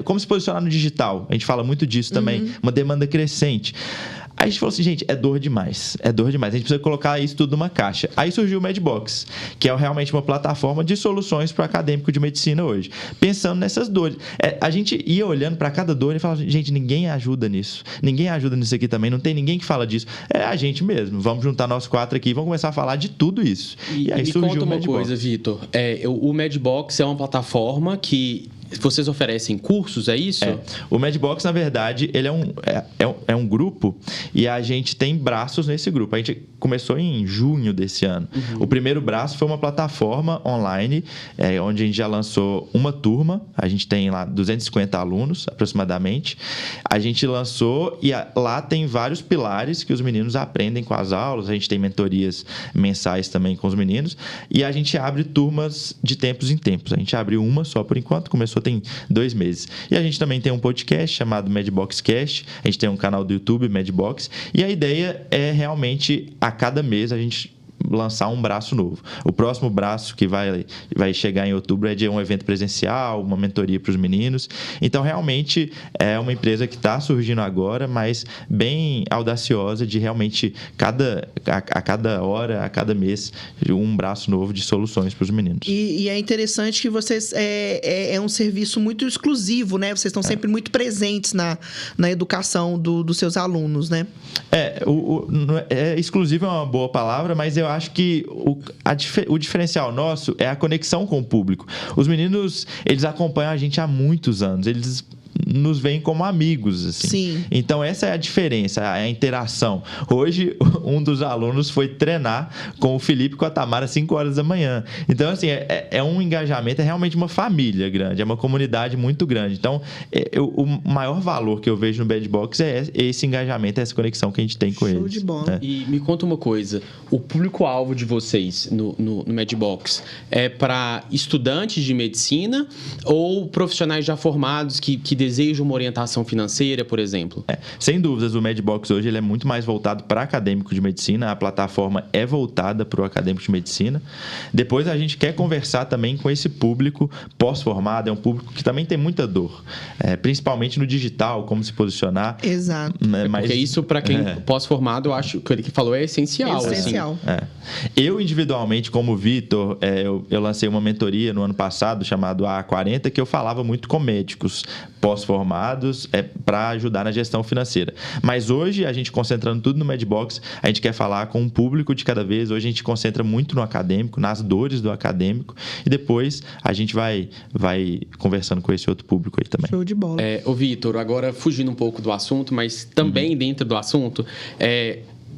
C: Como se posicionar no digital? A gente fala muito disso também, uma demanda crescente. Aí a gente falou assim, gente, é dor demais. A gente precisa colocar isso tudo numa caixa. Aí surgiu o Medbox, que é realmente uma plataforma de soluções para o acadêmico de medicina hoje. Pensando nessas dores. A gente ia olhando para cada dor e falava, gente, ninguém ajuda nisso. Ninguém ajuda nisso aqui também. Não tem ninguém que fala disso. É a gente mesmo. Vamos juntar nós 4 aqui e vamos começar a falar de tudo isso.
B: E aí surgiu o Medbox. Me conta uma coisa, Vitor. O Medbox é uma plataforma que vocês oferecem cursos, é isso?
C: O Medbox, na verdade, ele é um grupo e a gente tem braços nesse grupo. A gente começou em junho desse ano. O primeiro braço foi uma plataforma online, onde a gente já lançou uma turma. A gente tem lá 250 alunos, aproximadamente. A gente lançou e lá tem vários pilares que os meninos aprendem com as aulas. A gente tem mentorias mensais também com os meninos. E a gente abre turmas de tempos em tempos. A gente abriu uma só por enquanto, começou tem 2 meses. E a gente também tem um podcast chamado Medbox Cast. A gente tem um canal do YouTube, Medbox. E a ideia é realmente, a cada mês, a gente lançar um braço novo. O próximo braço que vai chegar em outubro é de um evento presencial, uma mentoria para os meninos. Então, realmente, é uma empresa que está surgindo agora, mas bem audaciosa de realmente, a cada hora, a cada mês, um braço novo de soluções para os meninos.
A: E é interessante que vocês... É um serviço muito exclusivo, né? Vocês estão sempre muito presentes na educação dos seus alunos, né?
C: Exclusivo é uma boa palavra, mas eu acho que o diferencial nosso é a conexão com o público. Os meninos, eles acompanham a gente há muitos anos. Eles nos veem como amigos, assim.
A: Sim.
C: Então, essa é a diferença, a interação. Hoje, um dos alunos foi treinar com o Felipe e com a Tamara às 5 horas da manhã. Então, assim, é um engajamento, é realmente uma família grande, é uma comunidade muito grande. Então, o maior valor que eu vejo no Medbox é esse engajamento, essa conexão que a gente tem com eles.
A: Show de bola.
B: E me conta uma coisa, o público-alvo de vocês no Medbox é para estudantes de medicina ou profissionais já formados que desejam uma orientação financeira, por exemplo?
C: Sem dúvidas, o Medbox hoje ele é muito mais voltado para acadêmico de medicina. A plataforma é voltada para o acadêmico de medicina. Depois a gente quer conversar também com esse público pós-formado. É um público que também tem muita dor, principalmente no digital, como se posicionar.
A: Exato.
B: Porque isso, para quem pós-formado, eu acho que ele que falou é essencial.
A: Essencial.
B: Assim.
C: Eu, individualmente, como Vitor, eu lancei uma mentoria no ano passado chamado A40, que eu falava muito com médicos pós-formados para ajudar na gestão financeira. Mas hoje, a gente concentrando tudo no Medbox, a gente quer falar com um público de cada vez. Hoje a gente concentra muito no acadêmico, nas dores do acadêmico, e depois a gente vai conversando com esse outro público aí também.
A: Show de bola.
B: Ô Vitor, agora fugindo um pouco do assunto, mas também dentro do assunto,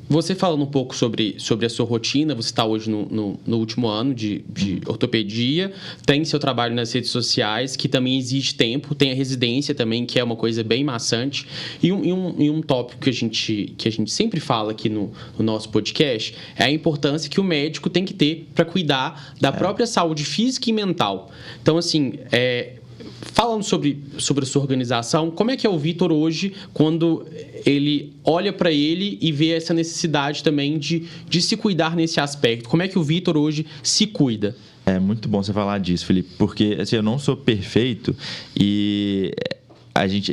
B: você falando um pouco sobre a sua rotina, você está hoje no último ano de ortopedia, tem seu trabalho nas redes sociais, que também exige tempo, tem a residência também, que é uma coisa bem maçante. E um tópico que a gente sempre fala aqui no nosso podcast é a importância que o médico tem que ter para cuidar da própria saúde física e mental. Então, assim, falando sobre a sua organização, como é que é o Vitor hoje quando ele olha para ele e vê essa necessidade também de se cuidar nesse aspecto? Como é que o Vitor hoje se cuida?
C: É muito bom você falar disso, Felipe, porque assim, eu não sou perfeito e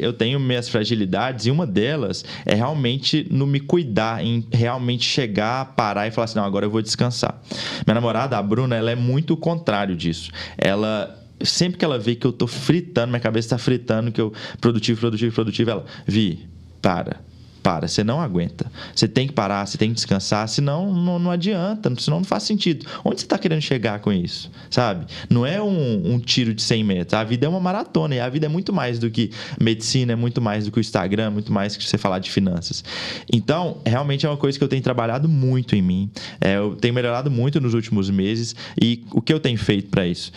C: eu tenho minhas fragilidades e uma delas é realmente no me cuidar, em realmente chegar, parar e falar assim, não, agora eu vou descansar. Minha namorada, a Bruna, ela é muito o contrário disso. Sempre que ela vê que eu tô fritando, minha cabeça tá fritando, que eu produtivo, ela, para, você não aguenta. Você tem que parar, você tem que descansar, senão não adianta, senão não faz sentido. Onde você está querendo chegar com isso, sabe? Não é um tiro de 100 metros, a vida é uma maratona, e a vida é muito mais do que medicina, é muito mais do que o Instagram, muito mais do que você falar de finanças. Então, realmente é uma coisa que eu tenho trabalhado muito em mim, eu tenho melhorado muito nos últimos meses, e o que eu tenho feito para isso?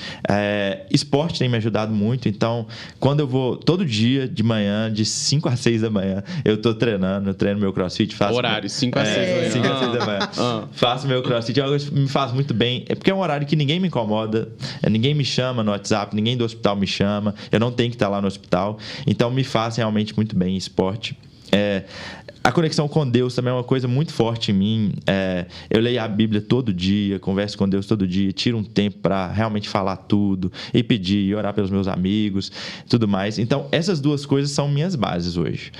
C: Esporte tem me ajudado muito, então, quando eu vou todo dia de manhã, de 5 a 6 da manhã, eu tô treinando, eu treino meu crossfit.
B: Horário, 5 a 6 da manhã.
C: 5 a 6 da manhã. Faço meu crossfit, é uma coisa que me faz muito bem. É porque é um horário que ninguém me incomoda, ninguém me chama no WhatsApp, ninguém do hospital me chama, eu não tenho que estar lá no hospital. Então, me faz realmente muito bem esporte. A conexão com Deus também é uma coisa muito forte em mim. Eu leio a Bíblia todo dia, converso com Deus todo dia, tiro um tempo para realmente falar tudo e pedir, e orar pelos meus amigos, tudo mais. Então, essas duas coisas são minhas bases hoje.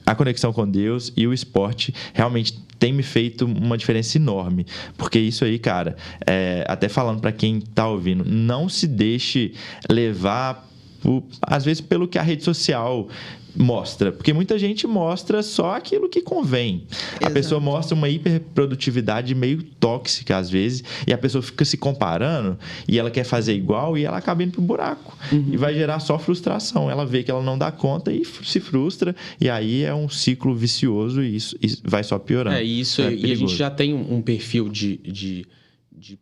C: A conexão com Deus e o esporte realmente tem me feito uma diferença enorme. Porque isso aí, cara, até falando para quem tá ouvindo, não se deixe levar, às vezes, pelo que a rede social mostra? Porque muita gente mostra só aquilo que convém. A pessoa mostra uma hiperprodutividade meio tóxica às vezes, e a pessoa fica se comparando e ela quer fazer igual e ela acaba indo pro buraco. E vai gerar só frustração. Ela vê que ela não dá conta e se frustra, e aí é um ciclo vicioso e isso vai só piorando.
B: Isso. E a gente já tem um perfil de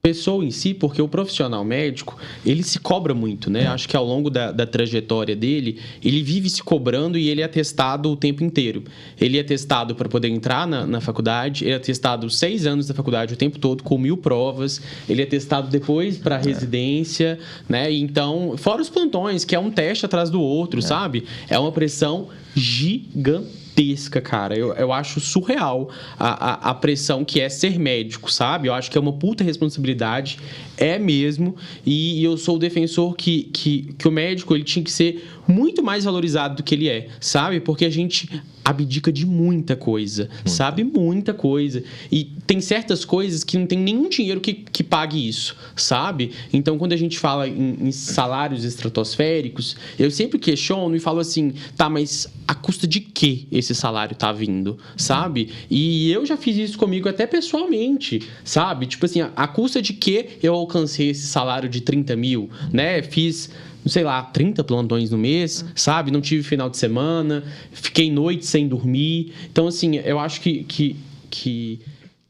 B: pessoa em si, porque o profissional médico, ele se cobra muito, né? Acho que ao longo da trajetória dele, ele vive se cobrando e ele é testado o tempo inteiro. Ele é testado para poder entrar na faculdade, ele é testado 6 anos da faculdade o tempo todo, com 1000 provas, ele é testado depois para residência, né? Então, fora os plantões, que é um teste atrás do outro, sabe? É uma pressão gigantesca, cara. Eu acho surreal a pressão que é ser médico, sabe? Eu acho que é uma puta responsabilidade, é mesmo, e eu sou o defensor que o médico ele tinha que ser muito mais valorizado do que ele é, sabe? Porque a gente abdica de muita coisa, sabe? Muita coisa. E tem certas coisas que não tem nenhum dinheiro que pague isso, sabe? Então, quando a gente fala em salários estratosféricos, eu sempre questiono e falo assim, tá, mas a custa de que esse salário tá vindo, sabe? E eu já fiz isso comigo até pessoalmente, sabe? Tipo assim, a custa de que eu alcancei esse salário de 30 mil, né? Fiz, sei lá, 30 plantões no mês, sabe? Não tive final de semana, fiquei noite sem dormir. Então, assim, eu acho que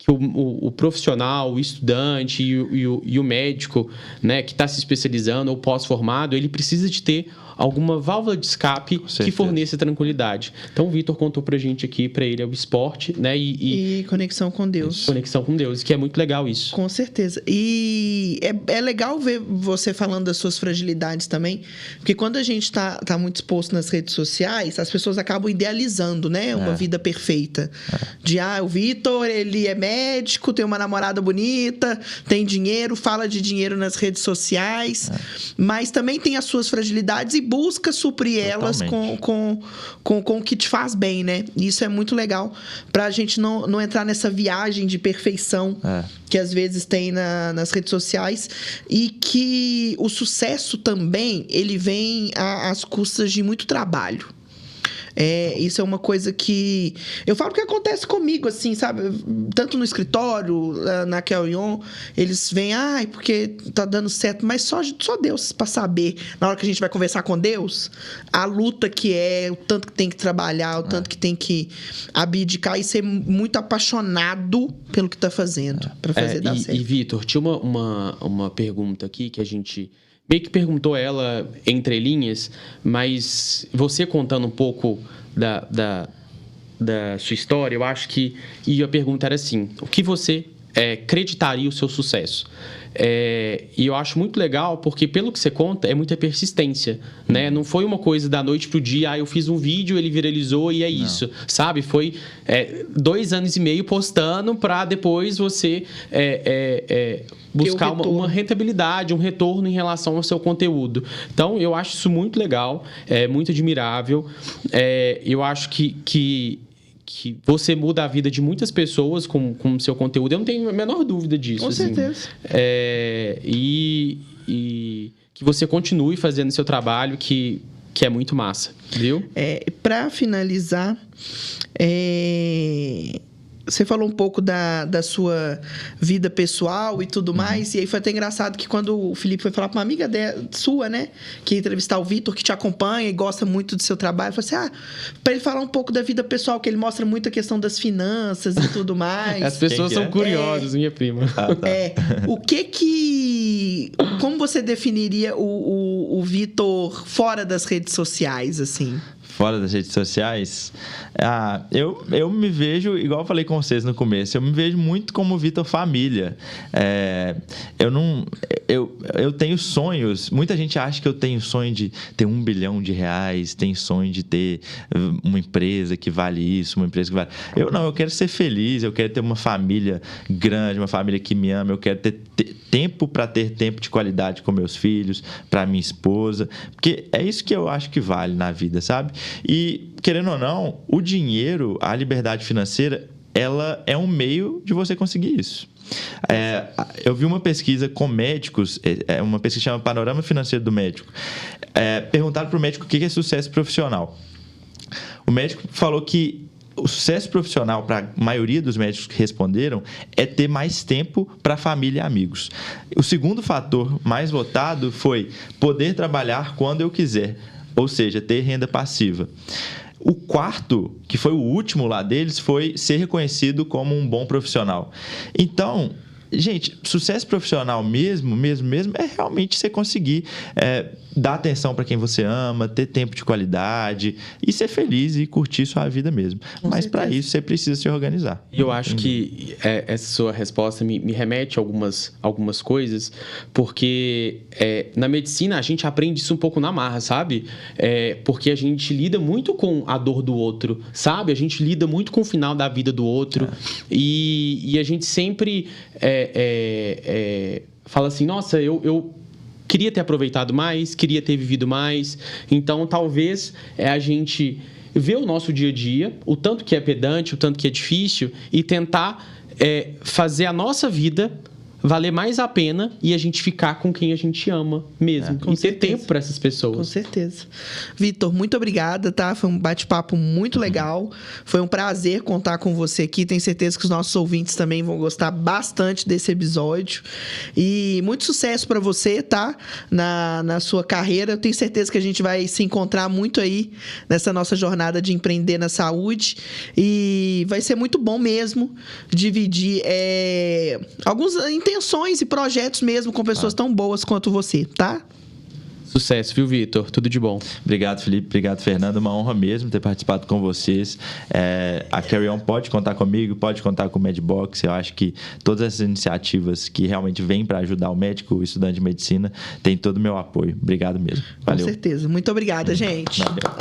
B: o profissional, o estudante e o médico, né, que está se especializando ou pós-formado, ele precisa de ter alguma válvula de escape que forneça tranquilidade. Então, o Vitor contou pra gente aqui, pra ele é o esporte, né?
A: E conexão com Deus.
B: Conexão com Deus, que é muito legal isso.
A: Com certeza. E é legal ver você falando das suas fragilidades também, porque quando a gente tá muito exposto nas redes sociais, as pessoas acabam idealizando, né? Uma vida perfeita. De, o Vitor, ele é médico, tem uma namorada bonita, tem dinheiro, fala de dinheiro nas redes sociais, mas também tem as suas fragilidades e busca suprir elas com o que te faz bem, né? E isso é muito legal pra gente não entrar nessa viagem de perfeição que às vezes tem nas redes sociais, e que o sucesso também, ele vem às custas de muito trabalho. Isso é uma coisa que eu falo que acontece comigo, assim, sabe? Tanto no escritório, na Carry On, eles vêm, porque tá dando certo, mas só Deus pra saber. Na hora que a gente vai conversar com Deus, a luta que o tanto que tem que trabalhar, o tanto que tem que abdicar e ser muito apaixonado pelo que tá fazendo, pra fazer dar certo.
B: E Vitor, tinha uma pergunta aqui que a gente meio que perguntou ela entre linhas, mas você contando um pouco da sua história, eu acho que... E a pergunta era assim, o que você acreditaria o seu sucesso? E eu acho muito legal, porque pelo que você conta, é muita persistência, né? Não foi uma coisa da noite pro dia, eu fiz um vídeo, ele viralizou e isso, sabe? Foi 2 anos e meio postando pra depois você buscar uma rentabilidade, um retorno em relação ao seu conteúdo. Então, eu acho isso muito legal, muito admirável. Eu acho que você muda a vida de muitas pessoas com o seu conteúdo. Eu não tenho a menor dúvida disso.
A: Com certeza.
B: E que você continue fazendo seu trabalho, que é muito massa, viu?
A: Para finalizar, você falou um pouco da sua vida pessoal e tudo mais, e aí foi até engraçado que quando o Felipe foi falar para uma amiga sua, né, que ia entrevistar o Vitor, que te acompanha e gosta muito do seu trabalho, falou assim, para ele falar um pouco da vida pessoal, que ele mostra muito a questão das finanças e tudo mais.
B: As pessoas são curiosas, minha prima.
A: Como você definiria o Vitor fora das redes sociais, assim?
C: Fora das redes sociais, eu me vejo, igual eu falei com vocês no começo, eu me vejo muito como Vitor família. Eu tenho sonhos. Muita gente acha que eu tenho sonho de ter R$1 bilhão, tem sonho de ter uma empresa que vale isso, uma empresa que vale... Eu quero ser feliz, eu quero ter uma família grande, uma família que me ama, eu quero ter tempo para ter tempo de qualidade com meus filhos, para minha esposa, porque é isso que eu acho que vale na vida, sabe? E, querendo ou não, o dinheiro, a liberdade financeira, ela é um meio de você conseguir isso. Eu vi uma pesquisa com médicos, uma pesquisa que chama Panorama Financeiro do Médico. Perguntaram para o médico o que é sucesso profissional. O médico falou que o sucesso profissional, para a maioria dos médicos que responderam, é ter mais tempo para a família e amigos. O segundo fator mais votado foi poder trabalhar quando eu quiser, ou seja, ter renda passiva. O quarto, que foi o último lá deles, foi ser reconhecido como um bom profissional. Então, gente, sucesso profissional mesmo, é realmente você conseguir dar atenção para quem você ama, ter tempo de qualidade e ser feliz e curtir sua vida mesmo. Mas para isso você precisa se organizar.
B: E eu acho que essa sua resposta me remete a algumas coisas, porque na medicina a gente aprende isso um pouco na marra, sabe? Porque a gente lida muito com a dor do outro, sabe? A gente lida muito com o final da vida do outro e a gente sempre fala assim, nossa, eu queria ter aproveitado mais, queria ter vivido mais. Então, talvez a gente ver o nosso dia a dia, o tanto que é pedante, o tanto que é difícil, e tentar fazer a nossa vida valer mais a pena e a gente ficar com quem a gente ama mesmo. E ter tempo para essas pessoas.
A: Com certeza. Vitor, muito obrigada, tá? Foi um bate-papo muito legal. Foi um prazer contar com você aqui. Tenho certeza que os nossos ouvintes também vão gostar bastante desse episódio. E muito sucesso para você, tá? Na sua carreira. Eu tenho certeza que a gente vai se encontrar muito aí nessa nossa jornada de empreender na saúde. E vai ser muito bom mesmo dividir alguns intenções e projetos mesmo com pessoas tão boas quanto você, tá?
B: Sucesso, viu, Vitor? Tudo de bom.
C: Obrigado, Felipe. Obrigado, Fernando. Uma honra mesmo ter participado com vocês. A Carry On pode contar comigo, pode contar com o Medbox. Eu acho que todas essas iniciativas que realmente vêm para ajudar o médico, o estudante de medicina, têm todo o meu apoio. Obrigado mesmo. Valeu.
A: Com certeza. Muito obrigada, gente.
C: Valeu.